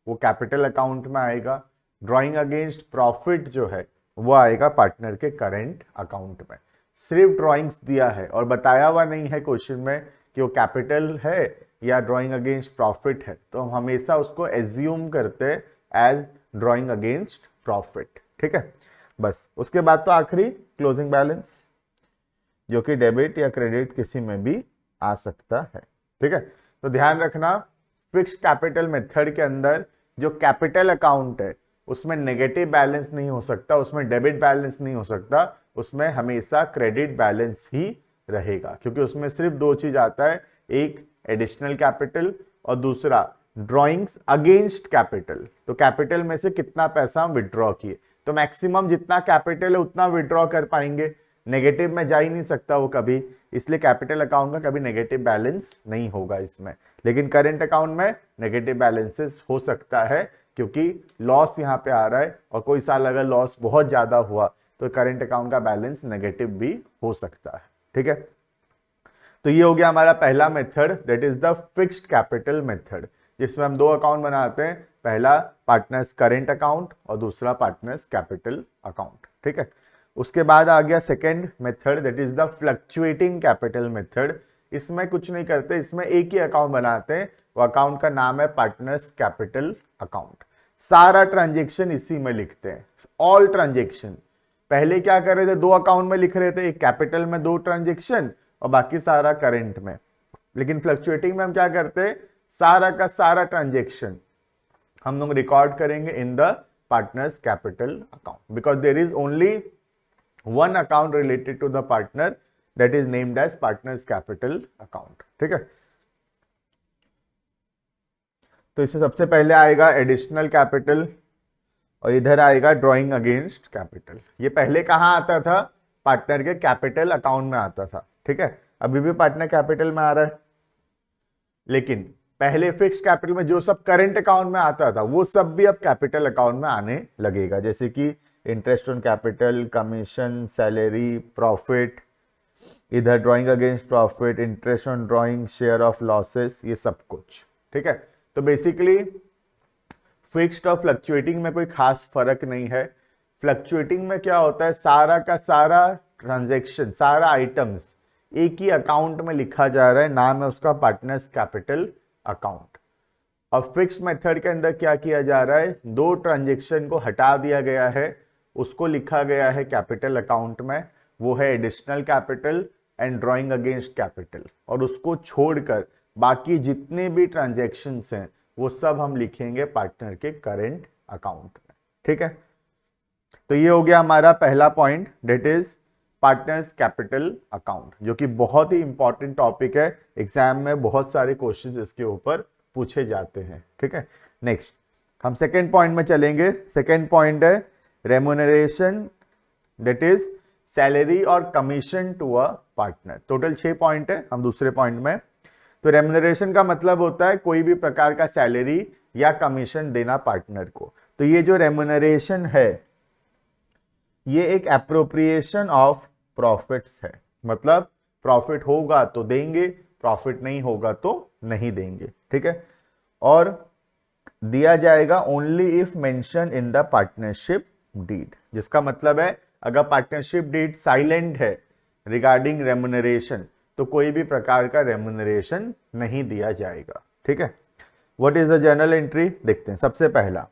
वो कैपिटल अकाउंट में आएगा, ड्राइंग अगेंस्ट प्रॉफिट जो है वो आएगा पार्टनर के करेंट अकाउंट में। सिर्फ ड्राइंग्स दिया है और बताया हुआ नहीं है क्वेश्चन में कि वो कैपिटल है या ड्राइंग अगेंस्ट प्रॉफिट है, तो हम हमेशा उसको एज्यूम करते हैं एज ड्राइंग अगेंस्ट प्रॉफिट। ठीक है, बस उसके बाद तो आखिरी क्लोजिंग बैलेंस, जो कि डेबिट या क्रेडिट किसी में भी आ सकता है। ठीक है, तो ध्यान रखना फिक्स्ड कैपिटल मेथड के अंदर जो कैपिटल अकाउंट है उसमें नेगेटिव बैलेंस नहीं हो सकता, उसमें डेबिट बैलेंस नहीं हो सकता, उसमें हमेशा क्रेडिट बैलेंस ही रहेगा, क्योंकि उसमें सिर्फ दो चीज आता है, एक एडिशनल कैपिटल और दूसरा ड्रॉइंग्स अगेंस्ट कैपिटल। तो कैपिटल में से कितना पैसा हम विड्रॉ किए, तो मैक्सिमम जितना कैपिटल है उतना विड्रॉ कर पाएंगे, नेगेटिव में जा ही नहीं सकता वो कभी, इसलिए कैपिटल अकाउंट का कभी नेगेटिव बैलेंस नहीं होगा इसमें। लेकिन करेंट अकाउंट में नेगेटिव बैलेंसेस हो सकता है, क्योंकि लॉस यहाँ पे आ रहा है और कोई साल अगर लॉस बहुत ज्यादा हुआ तो करेंट अकाउंट का बैलेंस नेगेटिव भी हो सकता है। ठीक है, तो ये हो गया हमारा पहला method, that is the fixed capital method, जिसमें हम दो अकाउंट बनाते हैं, पहला पार्टनर्स करेंट अकाउंट और दूसरा पार्टनर्स कैपिटल अकाउंट। ठीक है, उसके बाद आ गया second method, that is the fluctuating capital method. इसमें कुछ नहीं करते, इसमें एक ही अकाउंट बनाते हैं, वो अकाउंट का नाम है पार्टनर्स कैपिटल अकाउंट। सारा ट्रांजेक्शन इसी में लिखते हैं, ऑल ट्रांजेक्शन। पहले क्या कर रहे थे, दो अकाउंट में लिख रहे थे, एक कैपिटल में दो ट्रांजेक्शन और बाकी सारा करेंट में। लेकिन फ्लक्चुएटिंग में हम क्या करते हैं, सारा का सारा ट्रांजेक्शन हम लोग रिकॉर्ड करेंगे in the partners capital account, because there is only one account related to the partner, that is named as partners capital account. ठीक है, तो इसमें सबसे पहले आएगा एडिशनल कैपिटल और इधर आएगा ड्राइंग अगेंस्ट कैपिटल। ये पहले कहाँ आता था, पार्टनर के कैपिटल अकाउंट में आता था। ठीक है, अभी भी पार्टनर कैपिटल में आ रहा है, लेकिन पहले फिक्स कैपिटल में जो सब करंट अकाउंट में आता था वो सब भी अब कैपिटल अकाउंट में आने लगेगा, जैसे कि interest on capital, commission, salary, profit, इधर drawing against profit, interest on drawing, share of losses, ये सब कुछ। ठीक है, तो बेसिकली फिक्स्ड और फ्लक्चुएटिंग में कोई खास फर्क नहीं है। फ्लक्चुएटिंग में क्या होता है, सारा का सारा ट्रांजैक्शन, सारा आइटम्स एक ही अकाउंट में लिखा जा रहा है, नाम है उसका पार्टनर्स कैपिटल अकाउंट। और फिक्स्ड मेथड के अंदर क्या किया जा रहा है, दो ट्रांजैक्शन को हटा दिया गया है, उसको लिखा गया है कैपिटल अकाउंट में, वो है additional capital and drawing against capital, और उसको छोड़कर बाकी जितने भी ट्रांजैक्शंस हैं वो सब हम लिखेंगे पार्टनर के करेंट अकाउंट में। ठीक है, तो ये हो गया हमारा पहला point, that is partners capital account, जो कि बहुत ही इंपॉर्टेंट टॉपिक है, एग्जाम में बहुत सारे क्वेश्चंस इसके ऊपर पूछे जाते हैं। ठीक है, नेक्स्ट हम सेकेंड पॉइंट में चलेंगे। सेकेंड पॉइंट है रेम्यूनरेशन, दैट इज सैलरी और commission to a partner. Total 6 point है, हम दूसरे पॉइंट में। तो रेम्यूनरेशन का मतलब होता है कोई भी प्रकार का सैलरी या कमीशन देना पार्टनर को। तो ये जो रेम्यूनरेशन है ये एक एप्रोप्रिएशन ऑफ प्रॉफिट्स है, मतलब प्रॉफिट होगा तो देंगे, प्रॉफिट नहीं होगा तो नहीं देंगे। ठीक है, और दिया जाएगा only if mention in the partnership deed, जिसका मतलब है अगर पार्टनरशिप डीड साइलेंट है रिगार्डिंग रेम्यूनरेशन तो कोई भी प्रकार का रेम्यूनरेशन नहीं दिया जाएगा। ठीक है, what is the journal entry देखते हैं। सबसे पहला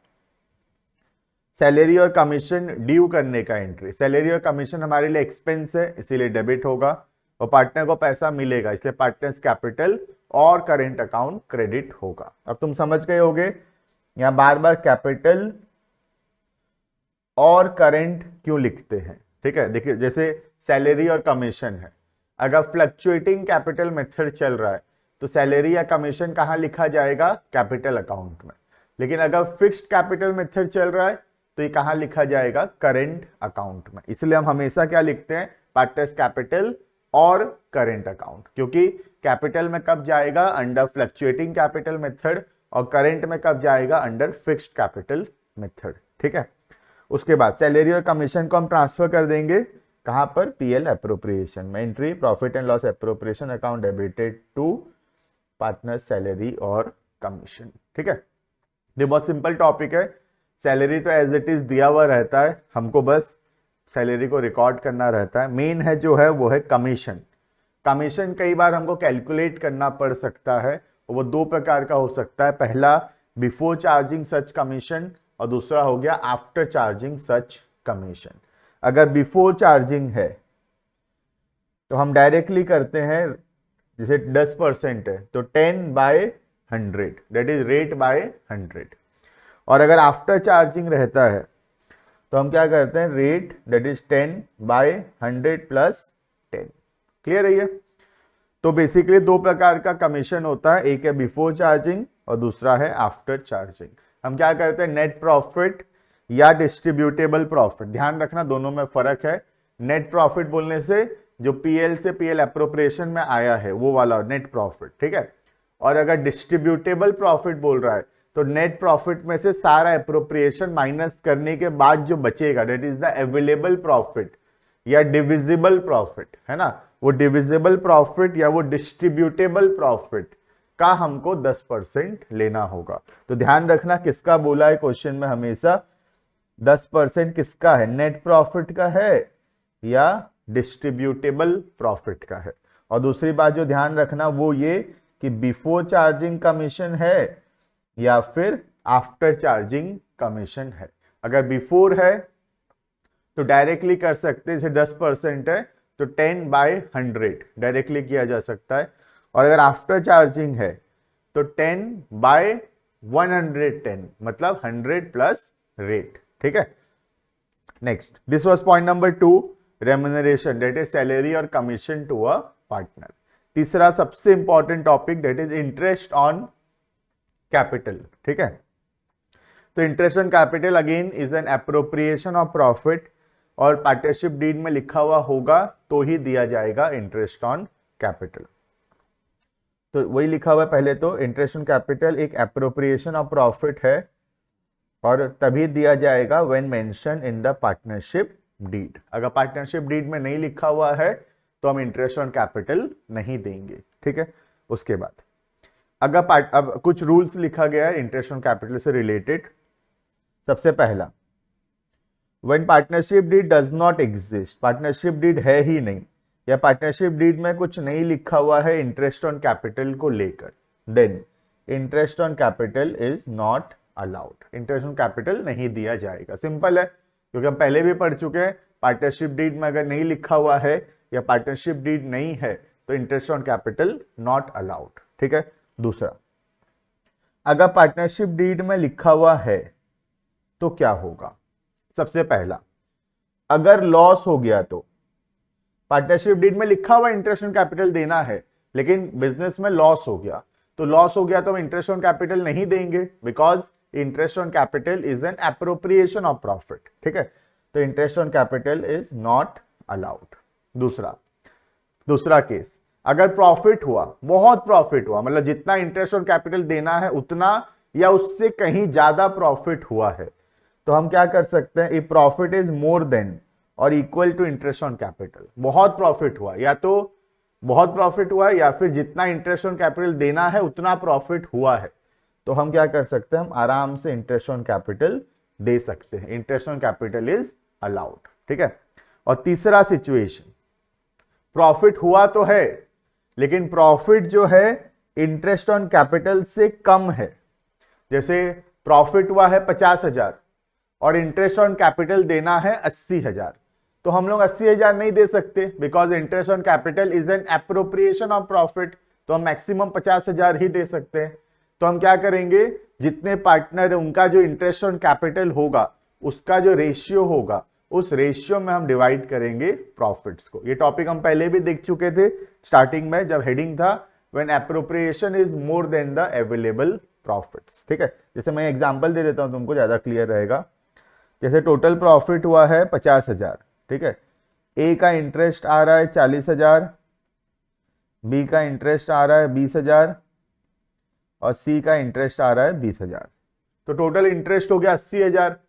सैलरी और कमीशन ड्यू करने का एंट्री। सैलरी और कमीशन हमारे लिए एक्सपेंस है, इसीलिए डेबिट होगा, और पार्टनर को पैसा मिलेगा, इसलिए पार्टनर्स कैपिटल और करेंट अकाउंट क्रेडिट होगा। अब तुम समझ गए होगे यहां बार बार कैपिटल और करेंट क्यों लिखते हैं। ठीक है, देखिए जैसे सैलरी और कमीशन है, अगर फ्लक्चुएटिंग कैपिटल मेथड चल रहा है तो सैलरी या कमीशन कहां लिखा जाएगा, कैपिटल अकाउंट में। लेकिन अगर फिक्स्ड कैपिटल मेथड चल रहा है तो ये कहां लिखा जाएगा, करेंट अकाउंट में। इसलिए हम हमेशा क्या लिखते हैं, पार्टनर्स कैपिटल और करेंट अकाउंट, क्योंकि कैपिटल में कब जाएगा, अंडर फ्लक्चुएटिंग कैपिटल मेथड, और करेंट में कब जाएगा, अंडर फिक्स्ड कैपिटल मेथड। ठीक है, उसके बाद सैलरी और कमीशन को हम ट्रांसफर कर देंगे कहां पर, पीएल एप्रोप्रिएशन में। Entry profit and loss appropriation account debited to partner salary और कमीशन। ठीक है, ये बहुत सिंपल टॉपिक है। सैलरी तो एज इट इज दिया हुआ रहता है, हमको बस सैलरी को रिकॉर्ड करना रहता है। मेन है जो है वो है कमीशन। कमीशन कई बार हमको कैलकुलेट करना पड़ सकता है, वो दो प्रकार का हो सकता है। पहला बिफोर चार्जिंग सच कमीशन, और दूसरा हो गया आफ्टर चार्जिंग सच कमीशन। अगर बिफोर चार्जिंग है तो हम डायरेक्टली करते हैं, जैसे 10% है तो 10/100, दैट इज रेट बाय 100। और अगर आफ्टर चार्जिंग रहता है तो हम क्या करते हैं, rate that is 10/100 plus 10। Clear है ये? तो बेसिकली दो प्रकार का कमीशन होता है, एक है बिफोर चार्जिंग और दूसरा है आफ्टर चार्जिंग। हम क्या करते हैं, नेट प्रॉफिट या डिस्ट्रीब्यूटेबल प्रॉफिट, ध्यान रखना दोनों में फर्क है। नेट प्रॉफिट बोलने से जो पीएल से पीएल एप्रोप्रिएशन में आया है वो वाला नेट प्रॉफिट, ठीक है। और अगर डिस्ट्रीब्यूटेबल प्रॉफिट बोल रहा है तो नेट प्रॉफिट में से सारा एप्रोप्रिएशन माइनस करने के बाद जो बचेगा that is the available profit या डिविजिबल प्रॉफिट, है ना। वो डिविजिबल प्रॉफिट या वो डिस्ट्रीब्यूटेबल प्रॉफिट का हमको 10% लेना होगा। तो ध्यान रखना किसका बोला है क्वेश्चन में, हमेशा 10% किसका है, नेट प्रॉफिट का है या डिस्ट्रीब्यूटेबल प्रॉफिट का है। और दूसरी बात जो ध्यान रखना वो ये कि बिफोर चार्जिंग कमीशन है या फिर आफ्टर चार्जिंग कमीशन है। अगर बिफोर है तो डायरेक्टली कर सकते हैं, जैसे 10% है तो 10/100 डायरेक्टली किया जा सकता है। और अगर आफ्टर चार्जिंग है तो 10/110 मतलब 100 प्लस रेट, ठीक है। Next, this was point number 2, remuneration that is salary और कमीशन टू अ पार्टनर। तीसरा सबसे important topic that is interest on capital, ठीक है। तो interest on capital again is an appropriation of profit, और partnership deed में लिखा हुआ होगा तो ही दिया जाएगा इंटरेस्ट ऑन कैपिटल। तो वही लिखा हुआ है पहले, तो इंटरेस्ट ऑन कैपिटल एक एप्रोप्रिएशन ऑफ प्रॉफिट है और तभी दिया जाएगा when mention in the partnership deed. अगर पार्टनरशिप डीड में नहीं लिखा हुआ है तो हम इंटरेस्ट ऑन कैपिटल नहीं देंगे, ठीक है। उसके बाद अगर अब कुछ रूल्स लिखा गया है इंटरेस्ट ऑन कैपिटल से रिलेटेड। सबसे पहला, when partnership deed does not exist, partnership deed है ही नहीं या पार्टनरशिप डीड में कुछ नहीं लिखा हुआ है इंटरेस्ट ऑन कैपिटल को लेकर, then interest on capital is not allowed. Interest on capital नहीं दिया जाएगा। सिंपल है, क्योंकि हम पहले भी पढ़ चुके हैं, पार्टनरशिप डीड में अगर नहीं लिखा हुआ है या पार्टनरशिप डीड नहीं है तो interest on capital not allowed, ठीक है। दूसरा, अगर पार्टनरशिप डीड में लिखा हुआ है तो क्या होगा। सबसे पहला, अगर लॉस हो गया तो पार्टनरशिप डीड में लिखा हुआ इंटरेस्ट ऑन कैपिटल देना है लेकिन बिजनेस में लॉस हो गया, तो लॉस हो गया तो हम इंटरेस्ट ऑन कैपिटल नहीं देंगे, because interest on capital is an appropriation of profit, ठीक है। तो interest on capital is not allowed. दूसरा केस, अगर प्रॉफिट हुआ, बहुत प्रॉफिट हुआ, मतलब जितना इंटरेस्ट ऑन कैपिटल देना है उतना या उससे कहीं ज्यादा प्रॉफिट हुआ है, तो हम क्या कर सकते हैं, if profit is more than और equal to interest on capital. बहुत प्रॉफिट हुआ, या तो बहुत प्रॉफिट हुआ है या फिर जितना इंटरेस्ट ऑन कैपिटल देना है उतना प्रॉफिट हुआ है, तो हम क्या कर सकते हैं, हम आराम से इंटरेस्ट ऑन कैपिटल दे सकते हैं। Interest on capital is allowed, ठीक है। और तीसरा सिचुएशन, प्रॉफिट हुआ तो है लेकिन प्रॉफिट जो है इंटरेस्ट ऑन कैपिटल से कम है, जैसे प्रॉफिट हुआ है 50,000 और इंटरेस्ट ऑन कैपिटल देना है 80,000, तो हम लोग 80,000 नहीं दे सकते because interest on capital is an appropriation of profit, तो हम मैक्सिमम 50,000 ही दे सकते हैं। तो हम क्या करेंगे, जितने पार्टनर है उनका जो इंटरेस्ट ऑन कैपिटल होगा उसका जो रेशियो होगा उस रेशियो में हम डिवाइड करेंगे प्रॉफिट्स को। ये टॉपिक हम पहले भी देख चुके थे स्टार्टिंग में, जब हेडिंग था when appropriation is more then the available profits. ठीक है, जैसे मैं एग्जांपल दे देता हूं तुमको ज्यादा क्लियर रहेगा। जैसे टोटल प्रॉफिट हुआ है 50,000, ठीक है, ए का इंटरेस्ट आ रहा है 40,000, बी का इंटरेस्ट आ रहा है 20,000 और सी का इंटरेस्ट आ रहा है 20,000, तो टोटल इंटरेस्ट हो गया 80,000।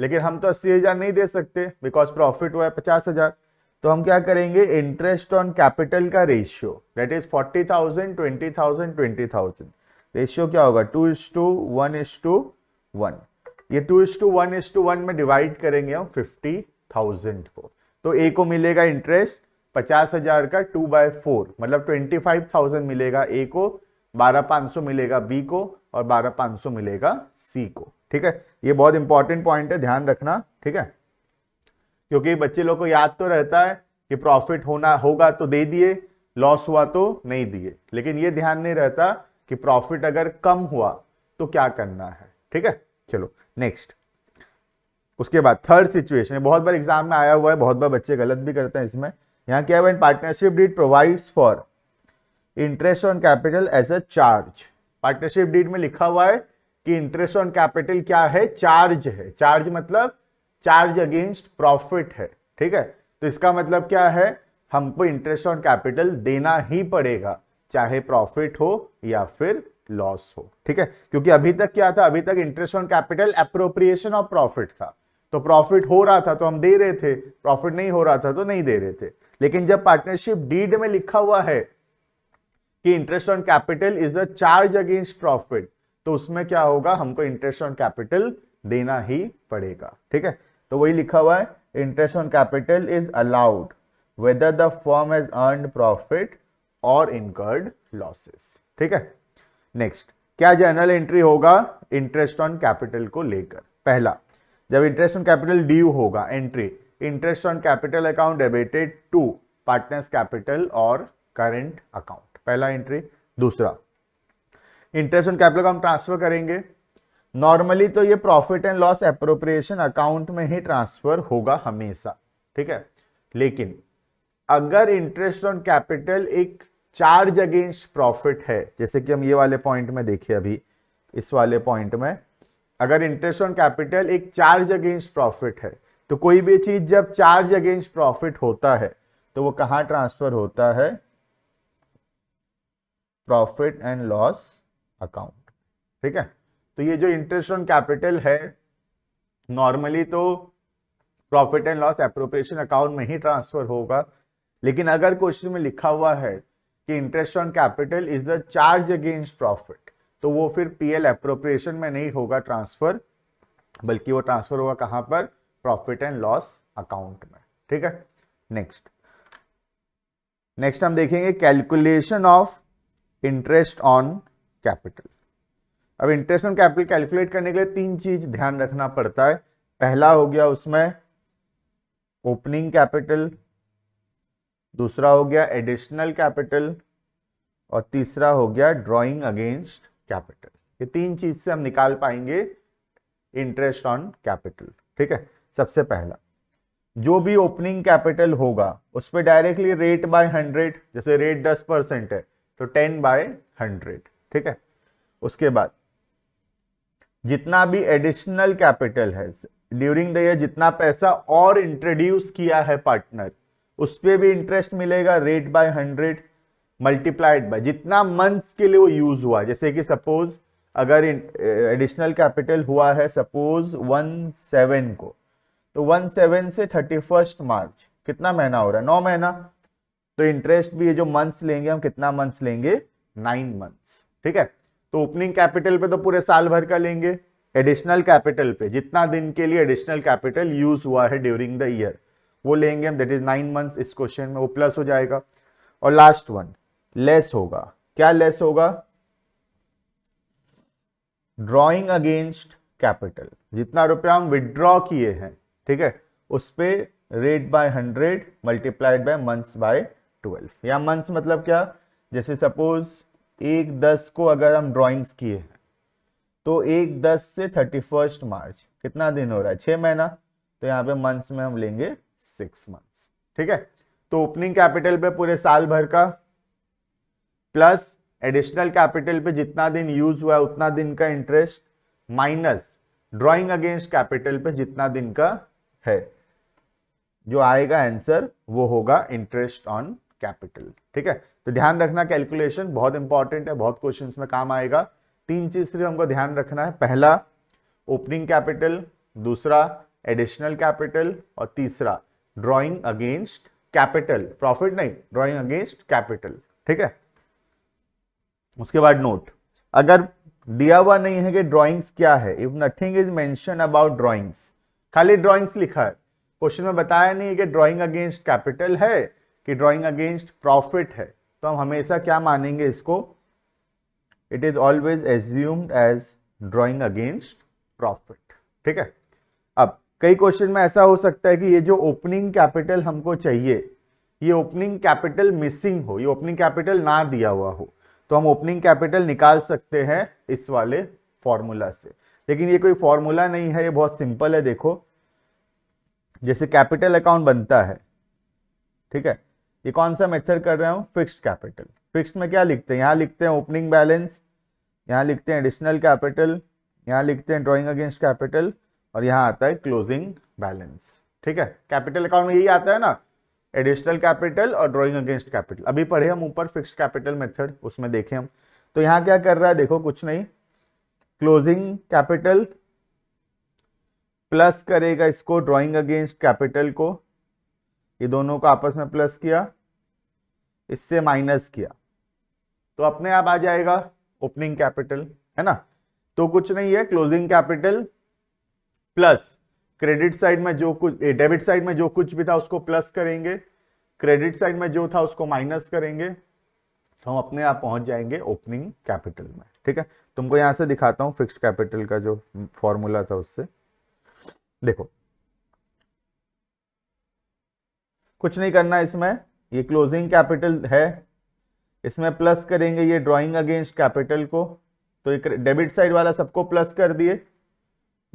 लेकिन हम तो 80,000 नहीं दे सकते बिकॉज प्रॉफिट हुआ है 50,000, तो हम क्या करेंगे, इंटरेस्ट ऑन कैपिटल का रेशियो दैट इज 40,000 20,000 20,000, रेशियो क्या होगा 2:1:1। ये 2:1:1 में डिवाइड करेंगे हम 50,000 को, तो ए को मिलेगा इंटरेस्ट 50,000 का 2/4 मतलब 25,000 मिलेगा ए को, 12,500 मिलेगा बी को और 12,500 मिलेगा सी को। ठीक है, ये बहुत इंपॉर्टेंट पॉइंट है, ध्यान रखना। ठीक है, क्योंकि बच्चे लोग को याद तो रहता है कि प्रॉफिट होना होगा तो दे दिए, लॉस हुआ तो नहीं दिए, लेकिन ये ध्यान नहीं रहता कि प्रॉफिट अगर कम हुआ तो क्या करना है। ठीक है, चलो नेक्स्ट। उसके बाद थर्ड सिचुएशन, बहुत बार एग्जाम में आया हुआ है, बहुत बार बच्चे गलत भी करते हैं इसमें। यहाँ क्या है, partnership deed provides for interest on capital as a charge. Partnership deed में लिखा हुआ है कि इंटरेस्ट ऑन कैपिटल क्या है, चार्ज है। चार्ज मतलब चार्ज अगेंस्ट प्रॉफिट है। ठीक है, तो इसका मतलब क्या है, हमको इंटरेस्ट ऑन कैपिटल देना ही पड़ेगा चाहे प्रॉफिट हो या फिर लॉस हो। ठीक है, क्योंकि अभी तक क्या था, अभी तक interest on capital appropriation of profit था, तो प्रॉफिट हो रहा था तो हम दे रहे थे, प्रॉफिट नहीं हो रहा था तो नहीं दे रहे थे। लेकिन जब पार्टनरशिप डीड में लिखा हुआ है कि interest on capital is a charge against profit, तो उसमें क्या होगा, हमको इंटरेस्ट ऑन कैपिटल देना ही पड़ेगा। ठीक है, तो वही लिखा हुआ है, interest on capital is allowed whether the firm has earned profit or incurred losses. ठीक है, नेक्स्ट क्या जर्नल एंट्री होगा इंटरेस्ट ऑन कैपिटल को लेकर। पहला, जब इंटरेस्ट ऑन कैपिटल ड्यू होगा, entry interest on capital account debited to partners capital और करेंट अकाउंट, पहला एंट्री। दूसरा, इंटरेस्ट ऑन कैपिटल को हम ट्रांसफर करेंगे। नॉर्मली तो ये profit and loss appropriation account में ही ट्रांसफर होगा हमेशा। ठीक है, लेकिन अगर इंटरेस्ट ऑन कैपिटल एक चार्ज अगेंस्ट प्रॉफिट है, जैसे कि हम ये वाले पॉइंट में देखिए, अभी इस वाले पॉइंट में अगर इंटरेस्ट ऑन कैपिटल एक चार्ज अगेंस्ट प्रॉफिट है, तो कोई भी चीज जब चार्ज अगेंस्ट प्रॉफिट होता है तो वो कहां ट्रांसफर होता है, प्रॉफिट एंड लॉस अकाउंट। ठीक है, तो ये जो इंटरेस्ट ऑन कैपिटल है नॉर्मली तो profit and loss appropriation account में ही ट्रांसफर होगा, लेकिन अगर क्वेश्चन में लिखा हुआ है कि interest on capital is the charge against profit, तो वो फिर पीएल एप्रोप्रिएशन में नहीं होगा ट्रांसफर, बल्कि वो ट्रांसफर होगा कहां पर, प्रॉफिट एंड लॉस अकाउंट में। ठीक है, नेक्स्ट हम देखेंगे calculation of interest on capital. अब इंटरेस्ट ऑन कैपिटल कैलकुलेट करने के लिए तीन चीज ध्यान रखना पड़ता है। पहला हो गया उसमें ओपनिंग कैपिटल, दूसरा हो गया एडिशनल कैपिटल और तीसरा हो गया ड्रॉइंग अगेंस्ट कैपिटल। ये तीन चीज से हम निकाल पाएंगे इंटरेस्ट ऑन कैपिटल। ठीक है, सबसे पहला जो भी ओपनिंग कैपिटल होगा उस पर डायरेक्टली रेट बाय 100, जैसे रेट 10% है तो 10/100। ठीक है, उसके बाद जितना भी एडिशनल कैपिटल है ड्यूरिंग द ईयर, जितना पैसा और इंट्रोड्यूस किया है पार्टनर, उस पर भी इंटरेस्ट मिलेगा रेट बाय 100 मल्टीप्लाइड बाय जितना मंथ्स के लिए वो यूज हुआ। जैसे कि सपोज अगर एडिशनल कैपिटल हुआ है सपोज 1/7 को, तो 1/7 से 31 मार्च कितना महीना हो रहा है, 9 महीना, तो इंटरेस्ट भी ये जो मंथ्स लेंगे हम, कितना मंथ्स लेंगे, 9 मंथ्स। ठीक है, तो ओपनिंग कैपिटल पे तो पूरे साल भर का लेंगे, एडिशनल कैपिटल पे जितना दिन के लिए एडिशनल कैपिटल यूज हुआ है ड्यूरिंग द ईयर वो लेंगे हम, दैट इज 9 मंथ्स। इस क्वेश्चन में वो प्लस हो जाएगा। और लास्ट वन लेस होगा, क्या लेस होगा, ड्रॉइंग अगेंस्ट कैपिटल, जितना रुपया हम विड्रॉ किए हैं, ठीक है, उस पे rate by 100 multiplied by months by 12। या मंथ्स मतलब क्या, जैसे सपोज 1/10 को अगर हम ड्रॉइंग्स किए हैं तो 1/10 से 31 मार्च कितना दिन हो रहा है, 6 महीना, तो यहाँ पे मंथ्स में हम लेंगे 6 मंथ्स, ठीक है। तो ओपनिंग कैपिटल पे पूरे साल भर का प्लस एडिशनल कैपिटल पे जितना दिन यूज हुआ है उतना दिन का interest minus drawing against capital पे जितना दिन का है, जो आएगा आंसर वो होगा इंटरेस्ट ऑन कैपिटल, ठीक है। तो ध्यान रखना कैलकुलेशन बहुत इंपॉर्टेंट है, बहुत क्वेश्चंस में काम आएगा। 3 चीज सिर्फ हमको ध्यान रखना है, पहला ओपनिंग कैपिटल, दूसरा एडिशनल कैपिटल और तीसरा ड्रॉइंग अगेंस्ट कैपिटल, प्रॉफिट नहीं, ड्रॉइंग अगेंस्ट कैपिटल, ठीक है। उसके बाद नोट, अगर दिया हुआ नहीं है कि ड्राइंग्स क्या है, if nothing is mention about drawings, खाली ड्राइंग्स लिखा है, क्वेश्चन में बताया नहीं है कि ड्राइंग अगेंस्ट कैपिटल है कि ड्राइंग अगेंस्ट प्रॉफिट है, तो हम हमेशा क्या मानेंगे इसको, it is always assumed as drawing against profit, ठीक है। अब कई क्वेश्चन में ऐसा हो सकता है कि ये जो ओपनिंग कैपिटल हमको चाहिए, ये ओपनिंग कैपिटल मिसिंग हो, ये ओपनिंग कैपिटल ना दिया हुआ हो, तो हम ओपनिंग कैपिटल निकाल सकते हैं इस वाले फॉर्मूला से। लेकिन ये कोई फॉर्मूला नहीं है, ये बहुत सिंपल है। देखो जैसे कैपिटल अकाउंट बनता है, ठीक है, ये कौन सा मेथड कर रहा हूं, फिक्स्ड कैपिटल। फिक्स्ड में क्या लिखते हैं, यहां लिखते हैं ओपनिंग बैलेंस, यहां लिखते हैं एडिशनल कैपिटल, यहां लिखते हैं ड्रॉइंग अगेंस्ट कैपिटल और यहां आता है क्लोजिंग बैलेंस, ठीक है। कैपिटल अकाउंट में यही आता है ना, एडिशनल कैपिटल और ड्रॉइंग अगेंस्ट कैपिटल। अभी पढ़े हम ऊपर फिक्स्ड कैपिटल मेथड, उसमें देखें हम। तो यहां क्या कर रहा है, देखो कुछ नहीं, क्लोजिंग कैपिटल प्लस करेगा इसको ड्रॉइंग अगेंस्ट कैपिटल को, ये दोनों को आपस में प्लस किया, इससे माइनस किया, तो अपने आप आ जाएगा ओपनिंग कैपिटल, है ना। तो कुछ नहीं है, closing capital plus credit side में जो कुछ, डेबिट साइड में जो कुछ भी था उसको प्लस करेंगे, क्रेडिट साइड में जो था उसको माइनस करेंगे, तो हम अपने आप पहुंच जाएंगे ओपनिंग कैपिटल में, ठीक है। तुमको यहां से दिखाता हूं फिक्स्ड कैपिटल का जो फॉर्मूला था उससे। देखो कुछ नहीं करना इसमें, ये क्लोजिंग कैपिटल है, इसमें प्लस करेंगे ये ड्रॉइंग अगेंस्ट कैपिटल को, तो एक डेबिट साइड वाला सबको प्लस कर दिए,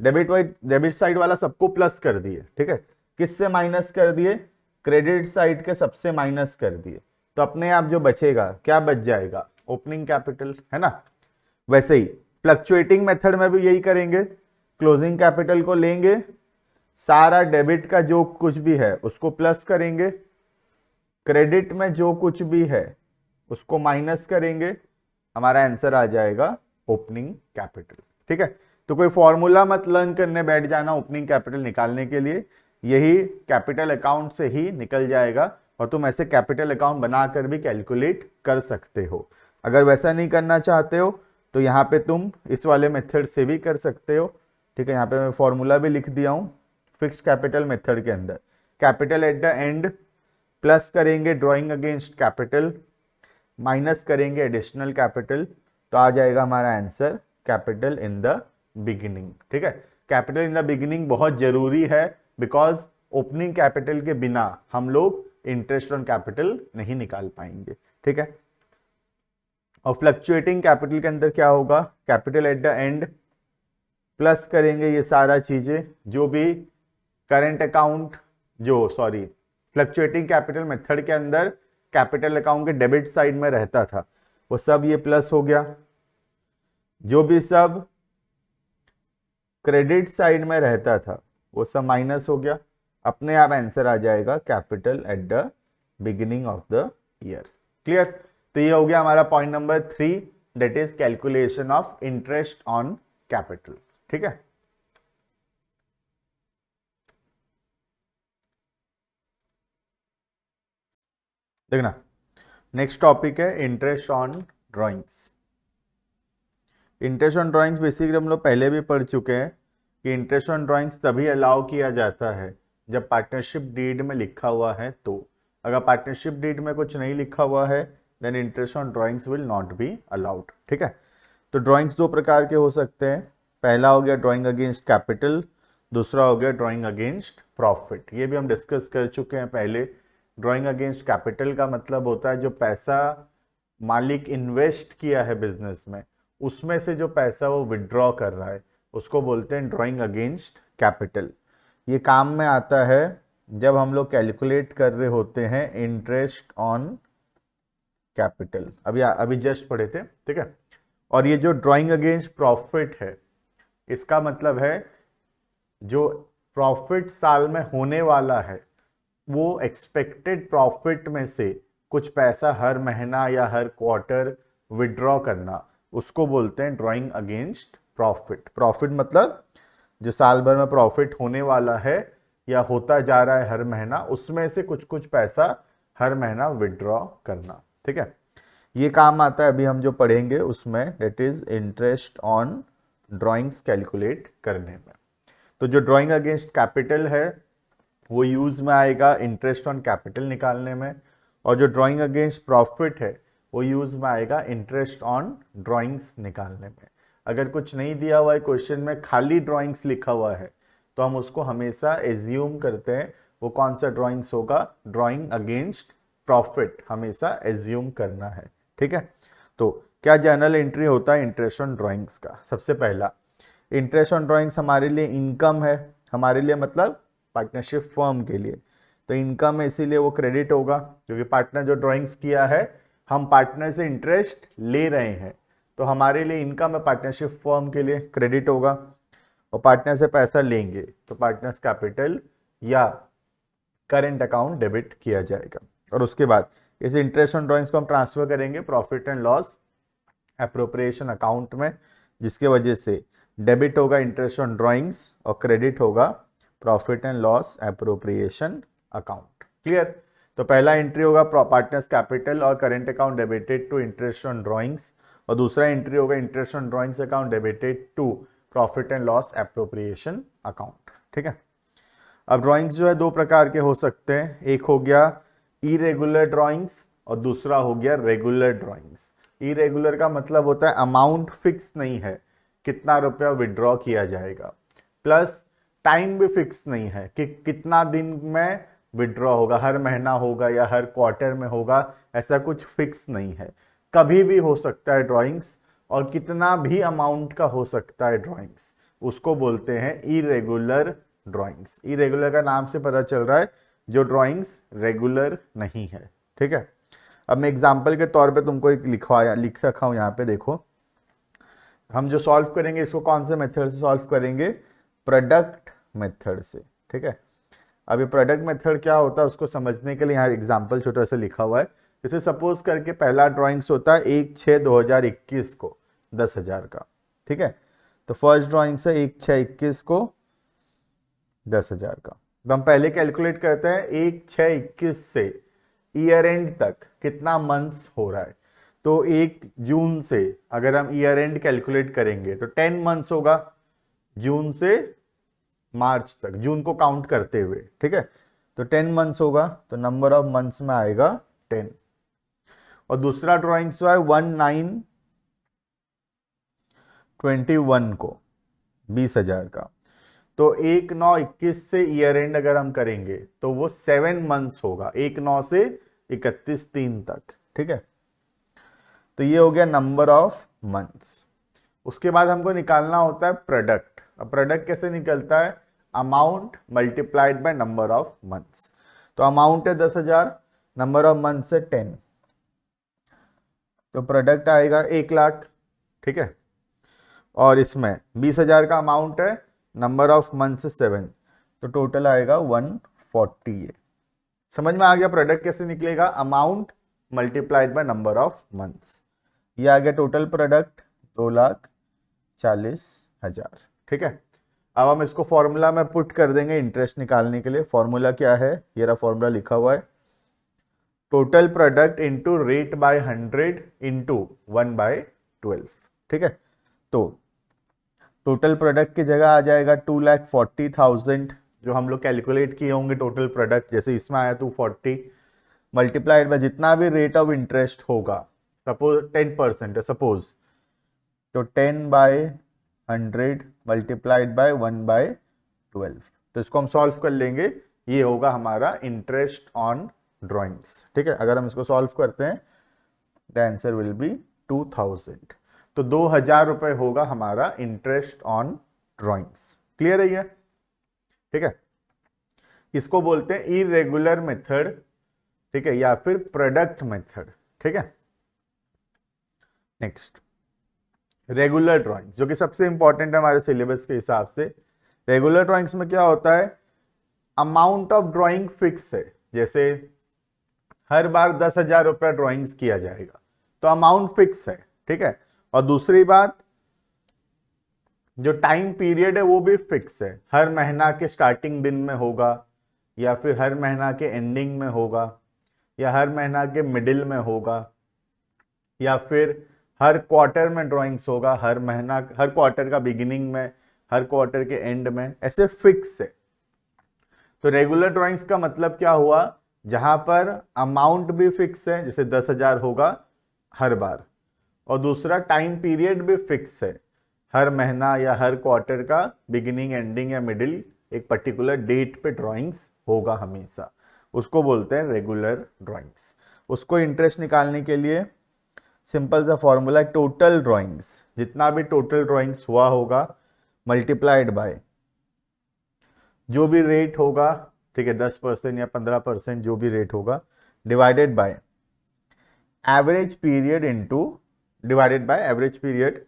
डेबिट साइड वाला सबको प्लस कर दिए, ठीक है। किससे माइनस कर दिए, क्रेडिट साइड के सबसे माइनस कर दिए, तो अपने आप जो बचेगा क्या बच जाएगा, ओपनिंग कैपिटल, है ना। वैसे ही फ्लक्चुएटिंग मेथड में भी यही करेंगे, क्लोजिंग कैपिटल को लेंगे, सारा डेबिट का जो कुछ भी है उसको प्लस करेंगे, क्रेडिट में जो कुछ भी है उसको माइनस करेंगे, हमारा आंसर आ जाएगा ओपनिंग कैपिटल, ठीक है। तो कोई फॉर्मूला मत लर्न करने बैठ जाना ओपनिंग कैपिटल निकालने के लिए, यही कैपिटल अकाउंट से ही निकल जाएगा और तुम ऐसे कैपिटल अकाउंट बनाकर भी कैलकुलेट कर सकते हो। अगर वैसा नहीं करना चाहते हो तो यहाँ पे तुम इस वाले मेथड से भी कर सकते हो, ठीक है। यहाँ पे मैं फॉर्मूला भी लिख दिया हूँ फिक्स्ड कैपिटल मेथड के अंदर, capital at the end plus करेंगे ड्रॉइंग अगेंस्ट कैपिटल, माइनस करेंगे एडिशनल कैपिटल, तो आ जाएगा हमारा answer capital in the beginning, ठीक है। कैपिटल इन द बिगिनिंग बहुत जरूरी है, बिकॉज ओपनिंग कैपिटल के बिना हम लोग इंटरेस्ट ऑन कैपिटल नहीं निकाल पाएंगे, ठीक है। और फ्लक्चुएटिंग कैपिटल के अंदर क्या होगा, capital at the end plus करेंगे ये सारा चीजें, जो भी करंट अकाउंट, जो सॉरी फ्लक्चुएटिंग कैपिटल मेथड के अंदर कैपिटल अकाउंट के डेबिट साइड में रहता था वो सब ये प्लस हो गया, जो भी सब क्रेडिट साइड में रहता था वो सब माइनस हो गया, अपने आप आंसर आ जाएगा capital at the beginning of the year. Clear. तो ये हो गया हमारा point number 3, that is calculation of interest on capital, ठीक है। देखना नेक्स्ट टॉपिक है interest on drawings. Interest on drawings basically हम लोग पहले भी पढ़ चुके हैं कि इंटरेस्ट ऑन ड्राइंग्स तभी अलाउ किया जाता है जब पार्टनरशिप डीड में लिखा हुआ है, तो अगर पार्टनरशिप डीड में कुछ नहीं लिखा हुआ है then interest on drawings will not be allowed, ठीक है। तो ड्राइंग्स दो प्रकार के हो सकते हैं। पहला हो गया ड्राइंग अगेंस्ट कैपिटल, दूसरा हो गया ड्राइंग अगेंस्ट प्रॉफिट। ये भी हम डिस्कस कर चुके हैं पहले। ड्राइंग अगेंस्ट कैपिटल का मतलब होता है जो पैसा मालिक इन्वेस्ट किया है बिजनेस में, उसमें से जो पैसा वो विड्रॉ कर रहा है, उसको बोलते हैं ड्राइंग अगेंस्ट कैपिटल। ये काम में आता है जब हम लोग कैलकुलेट कर रहे होते हैं इंटरेस्ट ऑन कैपिटल, अभी जस्ट पढ़े थे, ठीक है। और ये जो ड्राइंग अगेंस्ट प्रॉफिट है, इसका मतलब है जो प्रॉफिट साल में होने वाला है, वो एक्सपेक्टेड प्रॉफिट में से कुछ पैसा हर महीना या हर क्वार्टर विड्रॉ करना, उसको बोलते हैं ड्राइंग अगेंस्ट प्रॉफिट। प्रॉफिट मतलब जो साल भर में प्रॉफिट होने वाला है या होता जा रहा है हर महीना, उसमें से कुछ कुछ पैसा हर महीना विड्रॉ करना, ठीक है। ये काम आता है अभी हम जो पढ़ेंगे उसमें, that is interest on drawings calculate करने में। तो जो ड्राइंग अगेंस्ट कैपिटल है वो यूज में आएगा इंटरेस्ट ऑन कैपिटल निकालने में, और जो ड्राइंग अगेंस्ट प्रॉफिट है वो यूज में आएगा इंटरेस्ट ऑन ड्राइंग्स निकालने में। अगर कुछ नहीं दिया हुआ है क्वेश्चन में, खाली ड्राइंग्स लिखा हुआ है, तो हम उसको हमेशा एज्यूम करते हैं वो कौन सा ड्राइंग्स होगा, ड्राइंग अगेंस्ट प्रॉफिट हमेशा एज्यूम करना है, ठीक है। तो क्या जर्नल एंट्री होता है इंटरेस्ट ऑन ड्राइंग्स का? सबसे पहला, इंटरेस्ट ऑन ड्राइंग्स हमारे लिए इनकम है, हमारे लिए मतलब पार्टनरशिप फर्म के लिए, तो इनकम है, इसीलिए वो क्रेडिट होगा, क्योंकि पार्टनर जो ड्राइंग्स किया है, हम पार्टनर से इंटरेस्ट ले रहे हैं, तो हमारे लिए इनकम है, पार्टनरशिप फर्म के लिए क्रेडिट होगा। और पार्टनर से पैसा लेंगे तो पार्टनर्स कैपिटल या करेंट अकाउंट डेबिट किया जाएगा, और उसके बाद इस इंटरेस्ट ऑन ड्राइंग्स को हम ट्रांसफर करेंगे profit and loss appropriation account में, जिसके वजह से डेबिट होगा इंटरेस्ट ऑन ड्राइंग्स और क्रेडिट होगा profit and loss appropriation account. Clear? तो पहला एंट्री होगा पार्टनर्स कैपिटल और current account debited to interest on drawings, और दूसरा एंट्री होगा interest on drawings account debited to profit and loss appropriation account, ठीक है। अब ड्राइंग्स जो है दो प्रकार के हो सकते हैं, एक हो गया इरेगुलर ड्राइंग्स और दूसरा हो गया रेगुलर ड्राइंग्स। इरेगुलर का मतलब होता है अमाउंट फिक्स नहीं है, कितना रुपया विड्रॉ किया जाएगा, प्लस टाइम भी फिक्स नहीं है कि कितना दिन में विड्रॉ होगा, हर महीना होगा या हर क्वार्टर में होगा, ऐसा कुछ फिक्स नहीं है, कभी भी हो सकता है ड्राइंग्स, और कितना भी अमाउंट का हो सकता है ड्राइंग्स, उसको बोलते हैं इरेगुलर ड्राइंग्स। इरेगुलर का नाम से पता चल रहा है जो ड्राइंग्स रेगुलर नहीं है, ठीक है। अब मैं एग्जांपल के तौर पे तुमको एक लिख रखा हूं यहाँ पे, देखो हम जो सॉल्व करेंगे इसको कौन से मेथड से सॉल्व करेंगे, प्रोडक्ट मेथड से, ठीक है। अब ये प्रोडक्ट मेथड क्या होता है उसको समझने के लिए यहाँ एग्जांपल छोटा सा लिखा हुआ है। जैसे सपोज करके पहला ड्राइंग्स होता है 1/6/2021 को 10,000 का, ठीक है। तो फर्स्ट ड्राइंग्स है 1/6/21 को 10,000 का। तो हम पहले कैलकुलेट करते हैं 1/6/21 से ईयर एंड तक कितना मंथ्स हो रहा है। तो 1 जून से अगर हम ईयर एंड कैलकुलेट करेंगे तो 10 मंथ्स होगा, जून से मार्च तक, जून को काउंट करते हुए, ठीक है। तो 10 मंथ्स होगा, तो नंबर ऑफ मंथ्स में आएगा 10। और दूसरा ड्राइंग्स जो है 1/9/21 को 20,000 का। तो 1/9/21 से ईयर एंड अगर हम करेंगे तो वो 7 मंथ्स होगा, 1/9 से 31/3 तक, ठीक है। तो ये हो गया नंबर ऑफ मंथ्स। उसके बाद हमको निकालना होता है प्रोडक्ट। अब प्रोडक्ट कैसे निकलता है, amount multiplied by number of months. तो अमाउंट है 10,000, नंबर ऑफ मंथ्स है 10, तो प्रोडक्ट आएगा 1 लाख, ठीक है। और इसमें 20,000 का अमाउंट है, नंबर ऑफ मंथ्स 7, तो टोटल आएगा 140। समझ में आ गया प्रोडक्ट कैसे निकलेगा, amount multiplied by number of months. ये आ गया टोटल प्रोडक्ट 2,40,000, ठीक है। अब हम इसको फॉर्मूला में पुट कर देंगे इंटरेस्ट निकालने के लिए। फॉर्मूला क्या है, ये रहा फॉर्मूला लिखा हुआ है, total product into rate by 100 into 1/12, ठीक है। तो टोटल प्रोडक्ट की जगह आ जाएगा 2,40,000 जो हम लोग कैलकुलेट किए होंगे टोटल प्रोडक्ट, जैसे इसमें आया 240, मल्टीप्लाइड बाय जितना भी रेट ऑफ इंटरेस्ट होगा, सपोज 10% है, सपोज तो 10/100 मल्टीप्लाइड बाय 1/12, तो इसको हम सॉल्व कर लेंगे, ये होगा हमारा इंटरेस्ट ऑन ड्राइंग्स। ठीक है, अगर हम इसको सॉल्व करते हैं द आंसर विल बी 2000, तो 2000 रुपए होगा हमारा इंटरेस्ट ऑन ड्राइंग्स। क्लियर है ये? ठीक है, इसको बोलते हैं इरेगुलर मेथड, ठीक है, या फिर प्रोडक्ट मेथड। ठीक है, नेक्स्ट रेगुलर ड्राइंग्स, जो कि सबसे इंपॉर्टेंट है हमारे सिलेबस के हिसाब से। रेगुलर ड्राइंग्स में क्या होता है, अमाउंट ऑफ ड्राइंग फिक्स है, जैसे हर बार 10,000 रुपया ड्राइंग्स किया जाएगा, तो अमाउंट फिक्स है। ठीक है, और दूसरी बात, जो टाइम पीरियड है वो भी फिक्स है, हर महीना के स्टार्टिंग दिन में होगा, या फिर हर महीना के एंडिंग में होगा, या हर महीना के मिडिल में होगा, या फिर हर क्वार्टर में ड्राइंग्स होगा, हर महीना, हर क्वार्टर का बिगिनिंग में, हर क्वार्टर के एंड में, ऐसे फिक्स है। तो रेगुलर ड्राइंग्स का मतलब क्या हुआ, जहां पर अमाउंट भी फिक्स है, जैसे 10,000 होगा हर बार, और दूसरा टाइम पीरियड भी फिक्स है, हर महीना या हर क्वार्टर का बिगिनिंग, एंडिंग या मिडिल, एक पर्टिकुलर डेट पे ड्राइंग्स होगा हमेशा, उसको बोलते हैं रेगुलर ड्राइंग्स। उसको इंटरेस्ट निकालने के लिए सिंपल सा फॉर्मूला, टोटल ड्राइंग्स, जितना भी टोटल ड्राइंग्स हुआ होगा मल्टीप्लाइड बाय जो भी रेट होगा, ठीक है, 10% या 15% जो भी रेट होगा, divided by average period into, divided by average period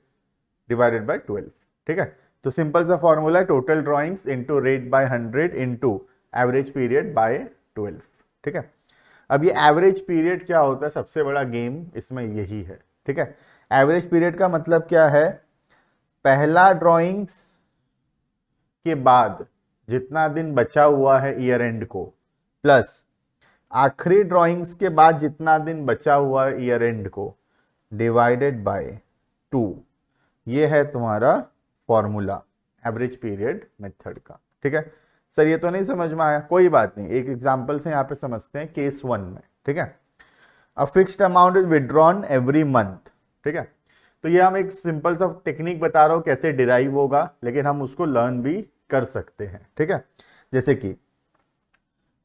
divided by 12। ठीक है, तो सिंपल सा formula, total drawings into rate by 100 into average period by 12। ठीक है, अब ये एवरेज पीरियड क्या होता है, सबसे बड़ा गेम इसमें यही है। ठीक है, एवरेज पीरियड का मतलब क्या है, पहला ड्राइंग्स के बाद जितना दिन बचा हुआ है ईयर एंड को, प्लस आखिरी ड्राइंग्स के बाद जितना दिन बचा हुआ है ईयर एंड को, डिवाइडेड बाय 2, ये है तुम्हारा फॉर्मूला एवरेज पीरियड मेथड का। ठीक है सर, ये तो नहीं समझ में आया, कोई बात नहीं, एक एग्जांपल से यहाँ पे समझते हैं केस 1 में। ठीक है, a fixed amount is withdrawn every month. ठीक है, तो ये हम एक सिंपल सा टेक्निक बता रहा हूँ कैसे डिराइव होगा, लेकिन हम उसको लर्न भी कर सकते हैं। ठीक है, जैसे कि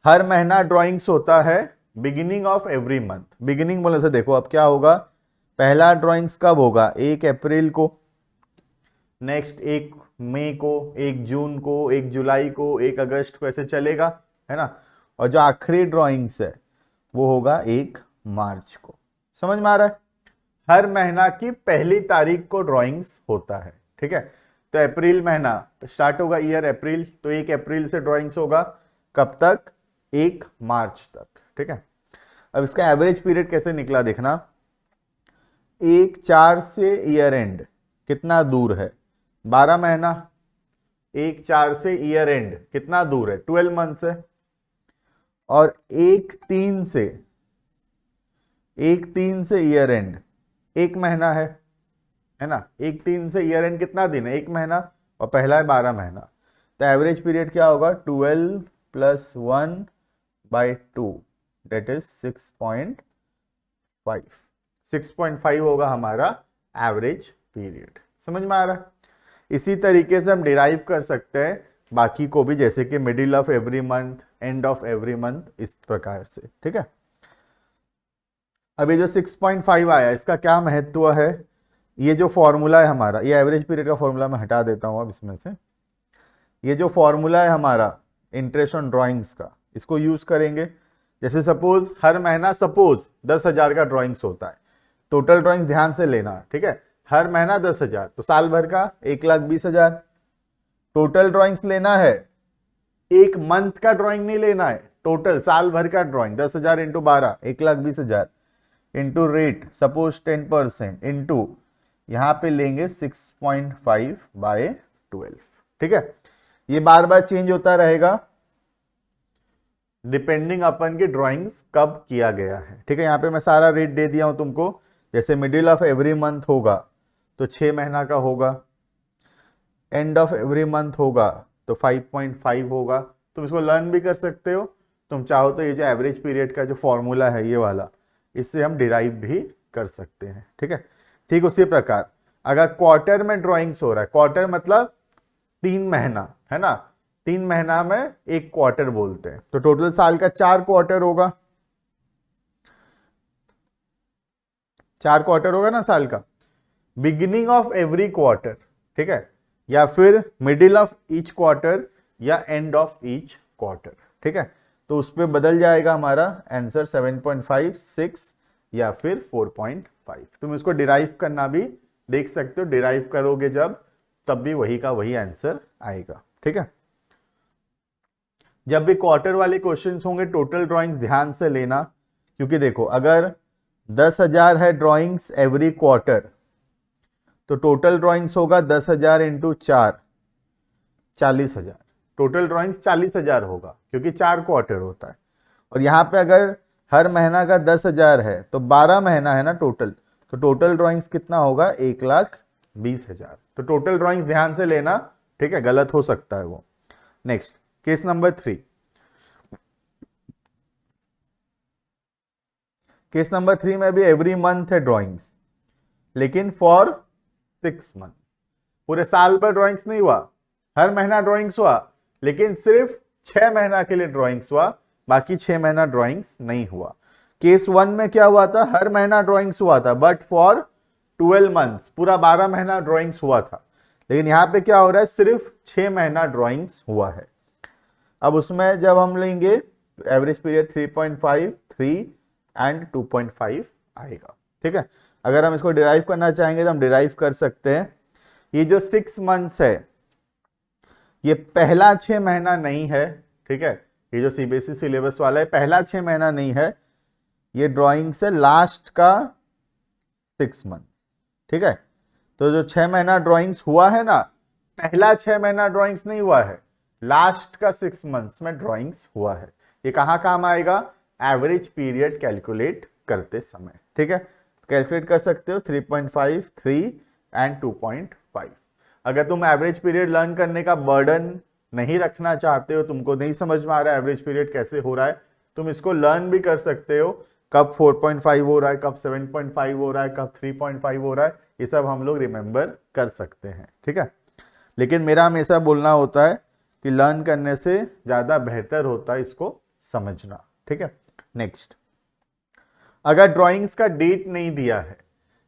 हर महीना ड्राइंग्स होता है beginning of every month. Beginning बोलने से देखो अब क्या होगा, पहला ड्राइंग्स कब होगा, 1 अप्रैल को, नेक्स्ट 1 मई को, 1 जून को, 1 जुलाई को, 1 अगस्त को, ऐसे चलेगा, है ना। और जो आखिरी ड्राइंग्स है वो होगा 1 मार्च को। समझ में आ रहा है, हर महीना की पहली तारीख को ड्राइंग्स होता है। ठीक है, तो अप्रैल महीना स्टार्ट होगा, ईयर अप्रैल, तो 1 अप्रैल से ड्राइंग्स होगा, कब तक, 1 मार्च तक। ठीक है, अब इसका एवरेज पीरियड कैसे निकला देखना, 1/4 से ईयर एंड कितना दूर है, 12 महीना, 1/4 से ईयर एंड कितना दूर है, 12 मंथ्स है, और 1/3 से ईयर एंड 1 महीना है ना। 1/3 से ईयर एंड कितना दिन है, 1 महीना, और पहला है 12 महीना, तो एवरेज पीरियड क्या होगा, 12 + 1/2 दैट इज 6.5। 6.5 होगा हमारा एवरेज पीरियड। समझ में आ रहा है, इसी तरीके से हम डिराइव कर सकते हैं बाकी को भी, जैसे कि middle of every month, end of every month, इस प्रकार से। ठीक है, अब ये जो 6.5 आया इसका क्या महत्व है, ये जो फॉर्मूला है हमारा, ये एवरेज पीरियड का फॉर्मूला मैं हटा देता हूं अब इसमें से, ये जो फॉर्मूला है हमारा इंटरेस्ट ऑन ड्राइंग्स का, इसको यूज करेंगे। जैसे सपोज हर महीना, सपोज 10,000 का ड्राइंग्स होता है, टोटल ड्राइंग्स ध्यान से लेना, ठीक है, हर महीना 10,000, तो साल भर का 1,20,000 टोटल ड्राइंग्स लेना है, एक मंथ का ड्राइंग नहीं लेना है, टोटल साल भर का drawing, 10,000 into 12, 1,20,000 into rate suppose 10% into यहां पे लेंगे 6.5/12। ठीक है, ये बार बार चेंज होता रहेगा डिपेंडिंग अपन की ड्राइंग्स कब किया गया है। ठीक है, यहाँ पे मैं सारा रेट दे दिया हूं तुमको, जैसे मिडिल ऑफ एवरी मंथ होगा तो 6 महीना का होगा, एंड ऑफ एवरी मंथ होगा तो 5.5 होगा। तुम इसको लर्न भी कर सकते हो, तुम चाहो तो ये जो एवरेज पीरियड का जो फॉर्मूला है ये वाला, इससे हम डिराइव भी कर सकते हैं। ठीक है, ठीक उसी प्रकार अगर क्वार्टर में ड्राइंग्स हो रहा है, क्वार्टर मतलब 3 महीना है ना, 3 महीना में एक क्वार्टर बोलते हैं, तो टोटल साल का 4 क्वार्टर होगा, 4 क्वार्टर होगा ना साल का। बिगिनिंग ऑफ एवरी क्वार्टर, ठीक है, या फिर मिडिल ऑफ ईच क्वार्टर या एंड ऑफ ईच क्वार्टर, ठीक है। तो उस पर बदल जाएगा हमारा आंसर 7.5, 6 या फिर 4.5। तुम इसको डिराइव करना भी देख सकते हो, डिराइव करोगे जब तब भी वही का वही आंसर आएगा, ठीक है। जब भी क्वार्टर वाले क्वेश्चंस होंगे टोटल ड्राइंग्स ध्यान से लेना, क्योंकि देखो अगर 10,000 है ड्राइंग्स एवरी क्वार्टर, तो टोटल ड्राइंग्स होगा 10,000 इंटू 4, 40,000। टोटल ड्राइंग्स 40,000 होगा क्योंकि 4 क्वार्टर होता है। और यहाँ पे अगर हर महीना का 10,000 है तो 12 महीना है ना टोटल, तो टोटल ड्राइंग्स कितना होगा 1,20,000। तो टोटल ड्राइंग्स ध्यान से लेना, ठीक है, गलत हो सकता है वो। Next case number 3। Case number 3 में भी एवरी मंथ है ड्राइंग्स, लेकिन फॉर 6 मंथ। पूरे साल भर ड्राइंग्स नहीं हुआ, हर महीना ड्राइंग्स हुआ, लेकिन सिर्फ 6 महीना के लिए ड्राइंग्स हुआ, बाकी 6 महीना ड्राइंग्स नहीं हुआ। केस 1 में क्या हुआ था, हर महीना ड्राइंग्स हुआ था, बट फॉर 12 मंथ्स, पूरा 12 महीना ड्राइंग्स हुआ था। लेकिन यहां पे क्या हो रहा है, सिर्फ 6 महीना ड्राइंग्स हुआ है। अब उसमें जब हम लेंगे एवरेज पीरियड 3.5, 3 एंड 2.5 आएगा, ठीक है। अगर हम इसको डिराइव करना चाहेंगे तो हम डिराइव कर सकते हैं। ये जो 6 मंथ्स है ये पहला 6 महीना नहीं है, ठीक है, ये जो सीबीएसई सिलेबस वाला है पहला 6 महीना नहीं है, ये ड्राइंग से लास्ट का 6 मंथ, ठीक है। तो जो 6 महीना ड्राइंग्स हुआ है ना, पहला 6 महीना ड्राइंग्स नहीं हुआ है, लास्ट का 6 मंथ्स में ड्राइंग्स हुआ है। ये कहां काम आएगा, एवरेज पीरियड कैलकुलेट करते समय, ठीक है। कैलकुलेट कर सकते हो 3.5, 3 एंड 2.5। अगर तुम एवरेज पीरियड लर्न करने का बर्डन नहीं रखना चाहते हो, तुमको नहीं समझ में आ रहा है एवरेज पीरियड कैसे हो रहा है, तुम इसको लर्न भी कर सकते हो। कब 4.5 हो रहा है, कब 7.5 हो रहा है, कब 3.5 हो रहा है, ये सब हम लोग रिमेंबर कर सकते हैं, ठीक है। लेकिन मेरा हमेशा बोलना होता है कि लर्न करने से ज्यादा बेहतर होता है इसको समझना, ठीक है। नेक्स्ट, अगर ड्राइंग्स का डेट नहीं दिया है,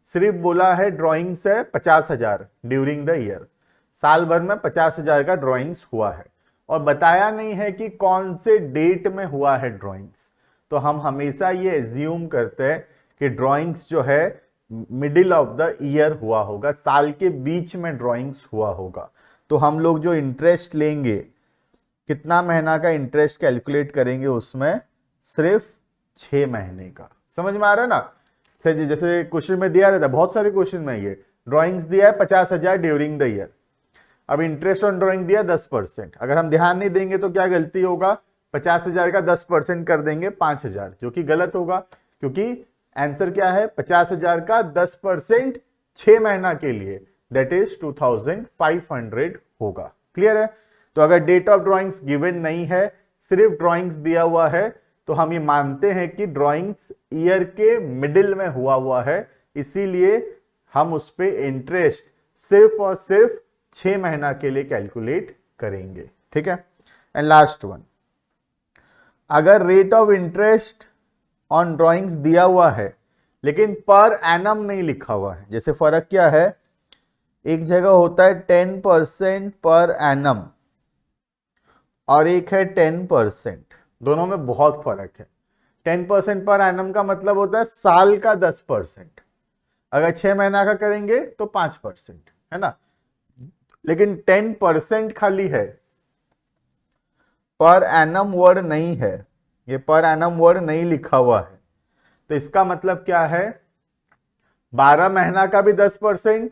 सिर्फ बोला है ड्राइंग्स है 50,000 ड्यूरिंग द ईयर, साल भर में 50,000 का ड्राइंग्स हुआ है, और बताया नहीं है कि कौन से डेट में हुआ है ड्राइंग्स, तो हम हमेशा ये एज्यूम करते हैं कि ड्राइंग्स जो है मिडिल ऑफ द ईयर हुआ होगा, साल के बीच में ड्राइंग्स हुआ होगा। तो हम लोग जो इंटरेस्ट लेंगे, कितना महीना का इंटरेस्ट कैलकुलेट करेंगे, उसमें सिर्फ 6 महीने का। समझ में आ रहा है ना। जैसे क्वेश्चन में दिया रहता है, बहुत सारे क्वेश्चन में ये ड्राइंग्स दिया है 50,000 ड्यूरिंग द ईयर, अब इंटरेस्ट ऑन ड्राइंग दिया 10%। अगर हम ध्यान नहीं देंगे तो क्या गलती होगा, 50,000 का 10% कर देंगे 5,000, जो कि गलत होगा, क्योंकि आंसर क्या है 50,000 का 10% 6 महीना के लिए, दैट इज 2,500 होगा। क्लियर है। तो अगर डेट ऑफ ड्राइंग्स गिवन नहीं है, सिर्फ ड्राइंग्स दिया हुआ है, तो हम ये मानते हैं कि ड्राइंग्स ईयर के मिडिल में हुआ है, इसीलिए हम उस पे इंटरेस्ट सिर्फ और सिर्फ 6 महीना के लिए कैलकुलेट करेंगे, ठीक है। एंड लास्ट वन, अगर rate of interest on drawings दिया हुआ है लेकिन पर एनम नहीं लिखा हुआ है, जैसे फर्क क्या है, एक जगह होता है 10% पर एनम और एक है 10%, दोनों में बहुत फर्क है। 10% पर एनम का मतलब होता है साल का 10%, अगर 6 महीना का करेंगे तो 5%, है ना। लेकिन 10% खाली है, पर एनम वर्ड नहीं है, ये पर एनम वर्ड नहीं लिखा हुआ है। तो इसका मतलब क्या है, 12 महीना का भी 10%,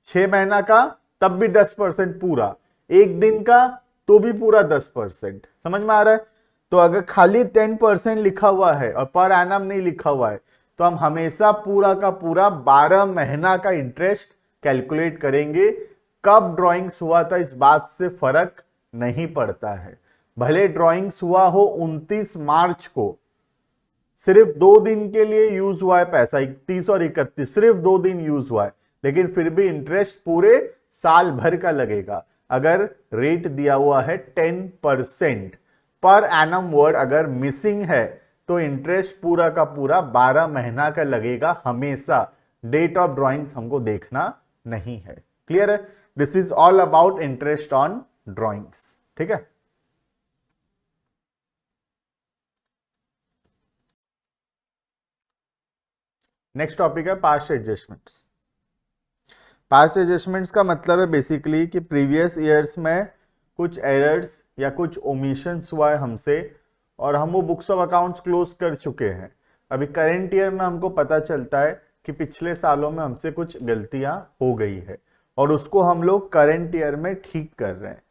6 महीना का तब भी 10% पूरा, एक दिन का तो भी पूरा 10%। समझ में आ रहा है। तो अगर खाली 10% लिखा हुआ है और पर एनम नहीं लिखा हुआ है, तो हम हमेशा पूरा का पूरा 12 महीना का इंटरेस्ट कैलकुलेट करेंगे। कब ड्राइंग्स हुआ था इस बात से फर्क नहीं पड़ता है, भले ड्राइंग्स हुआ हो 29 मार्च को, सिर्फ 2 दिन के लिए यूज हुआ है पैसा, 31 और 31, सिर्फ 2 दिन यूज हुआ है, लेकिन फिर भी इंटरेस्ट पूरे साल भर का लगेगा। अगर रेट दिया हुआ है 10% पर एनम वर्ड अगर मिसिंग है तो इंटरेस्ट पूरा का पूरा 12 महीना का लगेगा हमेशा। डेट ऑफ ड्रॉइंग्स हमको देखना नहीं है। क्लियर है? This is all about interest on drawings. ठीक है। नेक्स्ट टॉपिक है पास्ट एडजस्टमेंट्स। पास्ट एडजस्टमेंट्स का मतलब है बेसिकली कि प्रीवियस ईयर्स में कुछ एरर्स या कुछ ओमिशंस हुआ है हमसे और हम वो बुक्स ऑफ अकाउंट्स क्लोज कर चुके हैं। अभी करेंट ईयर में हमको पता चलता है कि पिछले सालों में हमसे कुछ गलतियां हो गई है और उसको हम लोग करेंट ईयर में ठीक कर रहे हैं।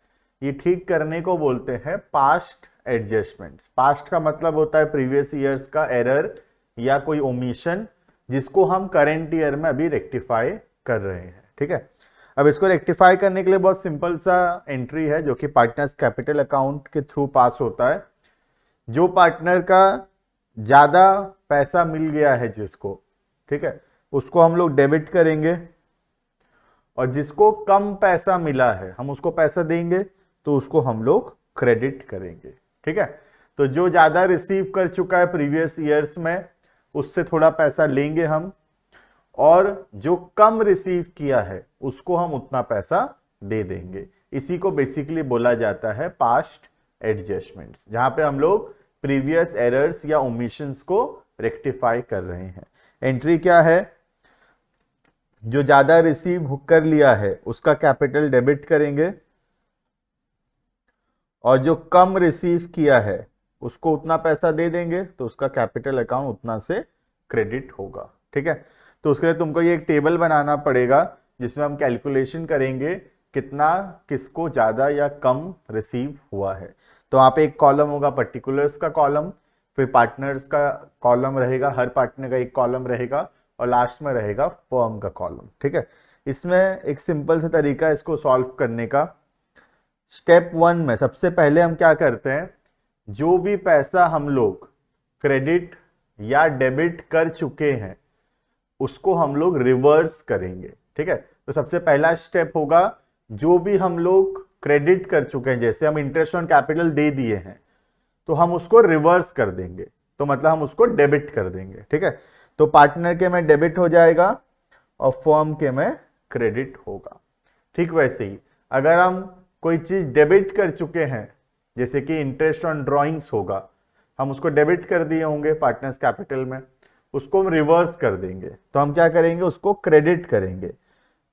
ये ठीक करने को बोलते हैं पास्ट एडजस्टमेंट्स। पास्ट का मतलब होता है प्रीवियस ईयर्स का एरर या कोई ओमिशन जिसको हम करेंट ईयर में अभी रेक्टिफाई कर रहे हैं। ठीक है। अब इसको रेक्टिफाई करने के लिए बहुत सिंपल सा एंट्री है जो कि पार्टनर्स कैपिटल अकाउंट के थ्रू पास होता है। जो पार्टनर का ज्यादा पैसा मिल गया है जिसको, ठीक है, उसको हम लोग डेबिट करेंगे और जिसको कम पैसा मिला है हम उसको पैसा देंगे तो उसको हम लोग क्रेडिट करेंगे। ठीक है। तो जो ज्यादा रिसीव कर चुका है प्रीवियस ईयर्स में उससे थोड़ा पैसा लेंगे हम और जो कम रिसीव किया है उसको हम उतना पैसा दे देंगे। इसी को बेसिकली बोला जाता है पास्ट एडजस्टमेंट्स, जहां पे हम लोग प्रीवियस एरर्स या ओमिशंस को रेक्टिफाई कर रहे हैं। एंट्री क्या है? जो ज्यादा रिसीव कर लिया है उसका कैपिटल डेबिट करेंगे और जो कम रिसीव किया है उसको उतना पैसा दे देंगे तो उसका कैपिटल अकाउंट उतना से क्रेडिट होगा। ठीक है। तो उसके लिए तुमको ये एक टेबल बनाना पड़ेगा जिसमें हम कैलकुलेशन करेंगे कितना किसको ज्यादा या कम रिसीव हुआ है। तो वहां पे एक कॉलम होगा पर्टिकुलर्स का कॉलम, फिर पार्टनर्स का कॉलम रहेगा, हर पार्टनर का एक कॉलम रहेगा और लास्ट में रहेगा फर्म का कॉलम। ठीक है। इसमें एक सिंपल सा तरीका है इसको सॉल्व करने का। स्टेप 1 में सबसे पहले हम क्या करते हैं, जो भी पैसा हम लोग क्रेडिट या डेबिट कर चुके हैं उसको हम लोग रिवर्स करेंगे। ठीक है। तो सबसे पहला स्टेप होगा जो भी हम लोग क्रेडिट कर चुके हैं, जैसे हम इंटरेस्ट ऑन कैपिटल दे दिए हैं तो हम उसको रिवर्स कर देंगे, तो मतलब हम उसको डेबिट कर देंगे। ठीक है। तो पार्टनर के में डेबिट हो जाएगा और फर्म के में क्रेडिट होगा। ठीक वैसे ही अगर हम कोई चीज डेबिट कर चुके हैं जैसे कि इंटरेस्ट ऑन ड्रॉइंग्स होगा, हम उसको डेबिट कर दिए होंगे पार्टनर्स कैपिटल में, उसको हम रिवर्स कर देंगे तो हम क्या करेंगे, उसको क्रेडिट करेंगे।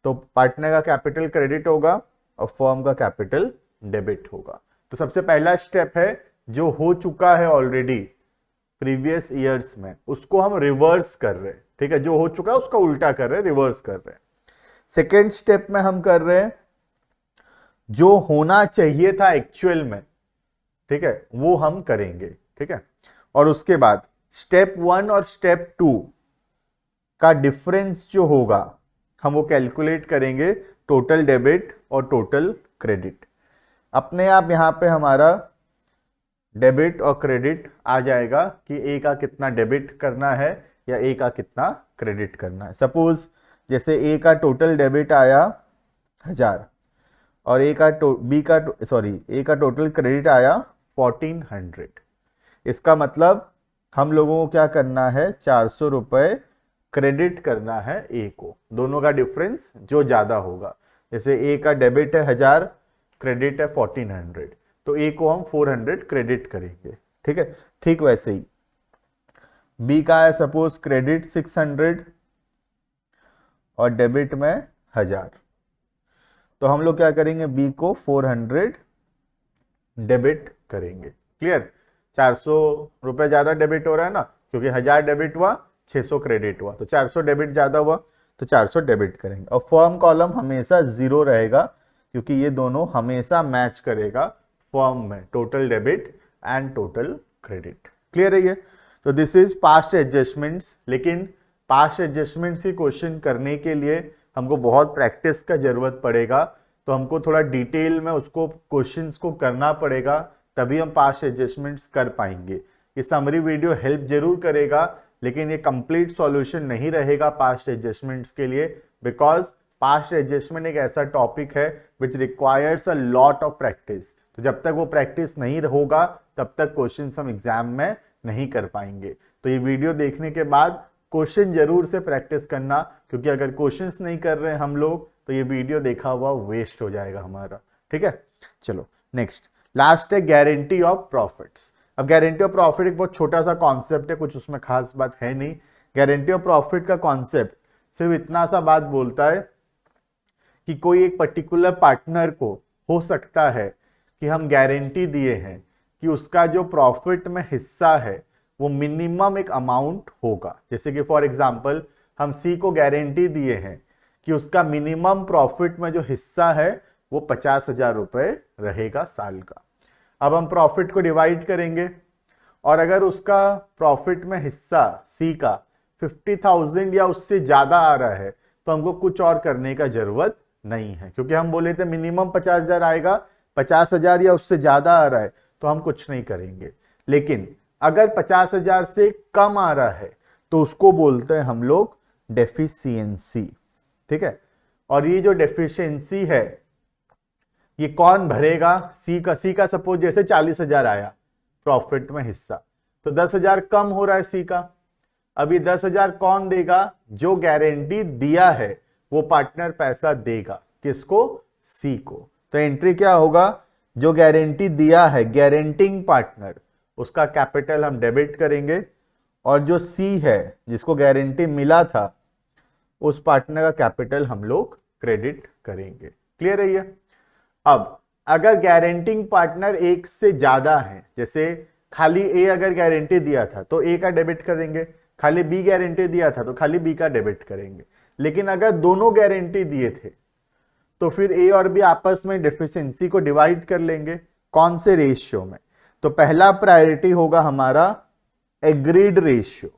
तो पार्टनर का कैपिटल क्रेडिट होगा और फर्म का कैपिटल डेबिट होगा। तो सबसे पहला स्टेप है जो हो चुका है ऑलरेडी प्रीवियस ईयर्स में उसको हम रिवर्स कर रहे हैं। ठीक है। जो हो चुका है उसका उल्टा कर रहे हैं, रिवर्स कर रहे हैं। सेकेंड स्टेप में हम कर रहे हैं जो होना चाहिए था एक्चुअल में, ठीक है, वो हम करेंगे। ठीक है। और उसके बाद स्टेप 1 और स्टेप 2 का डिफरेंस जो होगा हम वो कैलकुलेट करेंगे, टोटल डेबिट और टोटल क्रेडिट। अपने आप यहां पे हमारा डेबिट और क्रेडिट आ जाएगा कि ए का कितना डेबिट करना है या ए का कितना क्रेडिट करना है। सपोज जैसे ए का टोटल डेबिट आया 1000 और ए का टोटल क्रेडिट आया 1400। इसका मतलब हम लोगों को क्या करना है, 400 रुपए क्रेडिट करना है ए को। दोनों का डिफरेंस जो ज्यादा होगा, जैसे ए का डेबिट है 1000, क्रेडिट है 1400, तो ए को हम 400 क्रेडिट करेंगे। ठीक है। ठीक वैसे ही बी का है सपोज क्रेडिट 600 और डेबिट में 1000, तो हम लोग क्या करेंगे, बी को 400 डेबिट करेंगे। क्लियर? 400 रुपए ज्यादा डेबिट हो रहा है ना, क्योंकि 1000 डेबिट हुआ 600 क्रेडिट हुआ, तो 400 डेबिट ज्यादा हुआ तो 400 डेबिट करेंगे। और फर्म कॉलम हमेशा 0 रहेगा क्योंकि ये दोनों हमेशा मैच करेगा फर्म में, total debit and total credit. Clear है ये? तो दिस इज पास्ट एडजस्टमेंट्स। लेकिन पास्ट एडजस्टमेंट्स की क्वेश्चन करने के लिए हमको बहुत प्रैक्टिस का जरूरत पड़ेगा, तो हमको थोड़ा डिटेल में उसको क्वेश्चंस को करना पड़ेगा, तभी हम पास्ट एडजस्टमेंट्स कर पाएंगे। ये समरी वीडियो हेल्प जरूर करेगा लेकिन ये कंप्लीट सॉल्यूशन नहीं रहेगा पास्ट एडजस्टमेंट्स के लिए, बिकॉज पास्ट एडजस्टमेंट एक ऐसा टॉपिक है which requires a lot of practice. तो जब तक वो प्रैक्टिस नहीं होगा तब तक क्वेश्चन हम एग्जाम में नहीं कर पाएंगे। तो ये वीडियो देखने के बाद क्वेश्चन जरूर से प्रैक्टिस करना, क्योंकि अगर क्वेश्चंस नहीं कर रहे हैं हम लोग तो ये वीडियो देखा हुआ वेस्ट हो जाएगा हमारा। ठीक है, चलो नेक्स्ट लास्ट है गारंटी ऑफ प्रॉफिट्स। अब गारंटी ऑफ प्रॉफिट एक बहुत छोटा सा कॉन्सेप्ट है, कुछ उसमें खास बात है नहीं। गारंटी ऑफ प्रॉफिट का कॉन्सेप्ट सिर्फ इतना सा बात बोलता है कि कोई एक पर्टिकुलर पार्टनर को हो सकता है कि हम गारंटी दिए हैं कि उसका जो प्रॉफिट में हिस्सा है वो मिनिमम एक अमाउंट होगा। जैसे कि फॉर एग्जांपल हम सी को गारंटी दिए हैं कि उसका मिनिमम प्रॉफिट में जो हिस्सा है वो 50,000 रुपए रहेगा साल का। अब हम प्रॉफिट को डिवाइड करेंगे और अगर उसका प्रॉफिट में हिस्सा सी का 50,000 या उससे ज्यादा आ रहा है तो हमको कुछ और करने का जरूरत नहीं है, क्योंकि हम बोले थे मिनिमम 50,000 आएगा, 50,000 या उससे ज्यादा आ रहा है तो हम कुछ नहीं करेंगे। लेकिन अगर 50,000 से कम आ रहा है तो उसको बोलते हैं हम लोग डेफिशिएंसी। ठीक है, और ये जो डेफिशिएंसी है ये कौन भरेगा? सी का सपोज जैसे 40,000 आया प्रॉफिट में हिस्सा, तो 10,000 कम हो रहा है सी का। अब ये 10,000 कौन देगा? जो गारंटी दिया है वो पार्टनर पैसा देगा। किसको? सी को। तो एंट्री क्या होगा? जो गारंटी दिया है गारंटिंग पार्टनर, उसका कैपिटल हम डेबिट करेंगे, और जो सी है जिसको गारंटी मिला था उस पार्टनर का कैपिटल हम लोग क्रेडिट करेंगे। क्लियर है ये? अब अगर गारंटिंग पार्टनर एक से ज्यादा है, जैसे खाली ए अगर गारंटी दिया था तो ए का डेबिट करेंगे, खाली बी गारंटी दिया था तो खाली बी का डेबिट करेंगे। लेकिन अगर दोनों गारंटी दिए थे तो फिर ए और बी आपस में डेफिशिएंसी को डिवाइड कर लेंगे। कौन से रेशियो में? तो पहला प्रायोरिटी होगा हमारा एग्रीड रेशियो।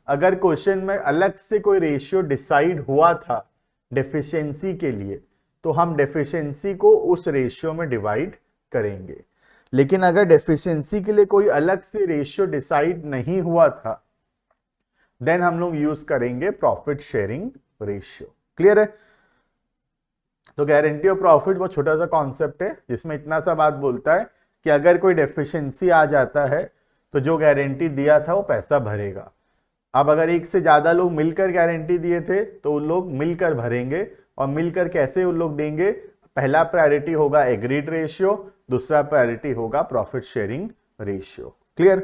अगर क्वेश्चन में अलग से कोई रेशियो डिसाइड हुआ था डेफिशिएंसी के लिए तो हम डेफिशिएंसी को उस रेशियो में डिवाइड करेंगे। लेकिन अगर डेफिशिएंसी के लिए कोई अलग से रेशियो डिसाइड नहीं हुआ था देन हम लोग यूज करेंगे प्रॉफिट शेयरिंग रेशियो। क्लियर है? तो गारंटी ऑफ प्रॉफिट बहुत छोटा सा कॉन्सेप्ट है जिसमें इतना सा बात बोलता है कि अगर कोई डेफिशिएंसी आ जाता है तो जो गारंटी दिया था वो पैसा भरेगा। अब अगर एक से ज्यादा लोग मिलकर गारंटी दिए थे तो उन लोग मिलकर भरेंगे, और मिलकर कैसे उन लोग देंगे? पहला प्रायोरिटी होगा एग्रीड रेशियो, दूसरा प्रायोरिटी होगा profit sharing ratio. Clear?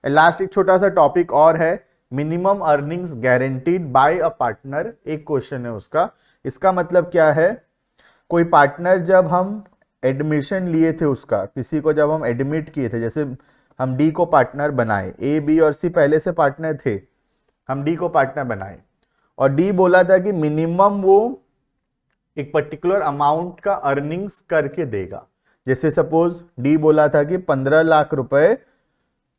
Last एक छोटा सा टॉपिक और है, minimum earnings guaranteed bye a partner. एक क्वेश्चन है उसका। इसका मतलब क्या है? कोई पार्टनर जब हम एडमिशन लिए थे उसका, किसी को जब हम एडमिट किए थे, जैसे हम डी को पार्टनर बनाए, ए बी और सी पहले से पार्टनर थे, हम डी को पार्टनर बनाए और डी बोला था कि मिनिमम वो एक पर्टिकुलर अमाउंट का अर्निंग्स करके देगा। जैसे सपोज डी बोला था कि 15 लाख रुपए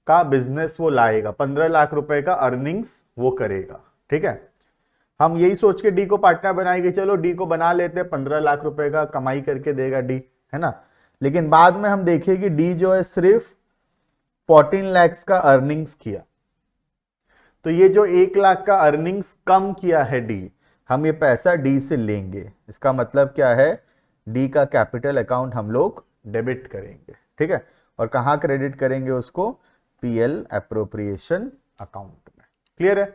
का बिजनेस वो लाएगा, 15 लाख रुपए का अर्निंग्स वो करेगा। ठीक है, हम यही सोच के डी को पार्टनर बनाएंगे, चलो डी को बना लेते हैं, 15 लाख रुपए का कमाई करके देगा डी, है ना। लेकिन बाद में हम देखें कि डी जो है सिर्फ 14 लाख का अर्निंग्स किया, तो ये जो 1 लाख का अर्निंग्स कम किया है डी, हम ये पैसा डी से लेंगे। इसका मतलब क्या है? डी का कैपिटल अकाउंट हम लोग डेबिट करेंगे। ठीक है, और कहां क्रेडिट करेंगे उसको? पीएल एप्रोप्रिएशन अकाउंट में। क्लियर है?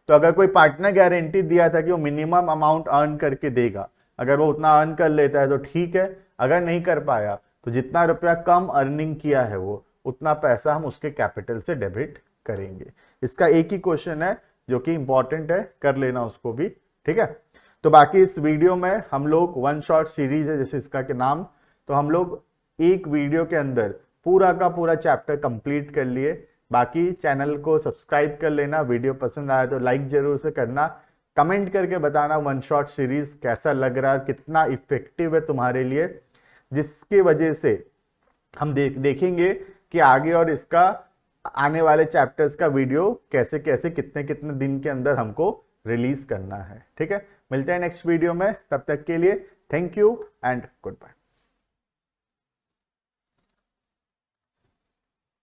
तो अगर कोई पार्टनर गारंटी दिया था कि वो मिनिमम अमाउंट अर्न करके देगा, अगर वो उतना अर्न कर लेता है तो ठीक है, अगर नहीं कर पाया तो जितना रुपया कम अर्निंग किया है वो उतना पैसा हम उसके कैपिटल से डेबिट करेंगे। इसका एक ही क्वेश्चन है जो कि इंपॉर्टेंट है, कर लेना उसको भी। ठीक है, तो बाकी इस वीडियो में हम लोग वन शॉट सीरीज है जैसे इसका के नाम, तो हम लोग एक वीडियो के अंदर पूरा का पूरा चैप्टर कंप्लीट कर लिए। बाकी चैनल को सब्सक्राइब कर लेना, वीडियो पसंद आया तो लाइक जरूर से करना, कमेंट करके बताना वन शॉट सीरीज कैसा लग रहा है, कितना इफेक्टिव है तुम्हारे लिए, जिसकी वजह से हम देखेंगे कि आगे और इसका आने वाले चैप्टर्स का वीडियो कैसे कैसे कितने कितने दिन के अंदर हमको रिलीज करना है। ठीक है, मिलते हैं नेक्स्ट वीडियो में, तब तक के लिए thank you and good bye.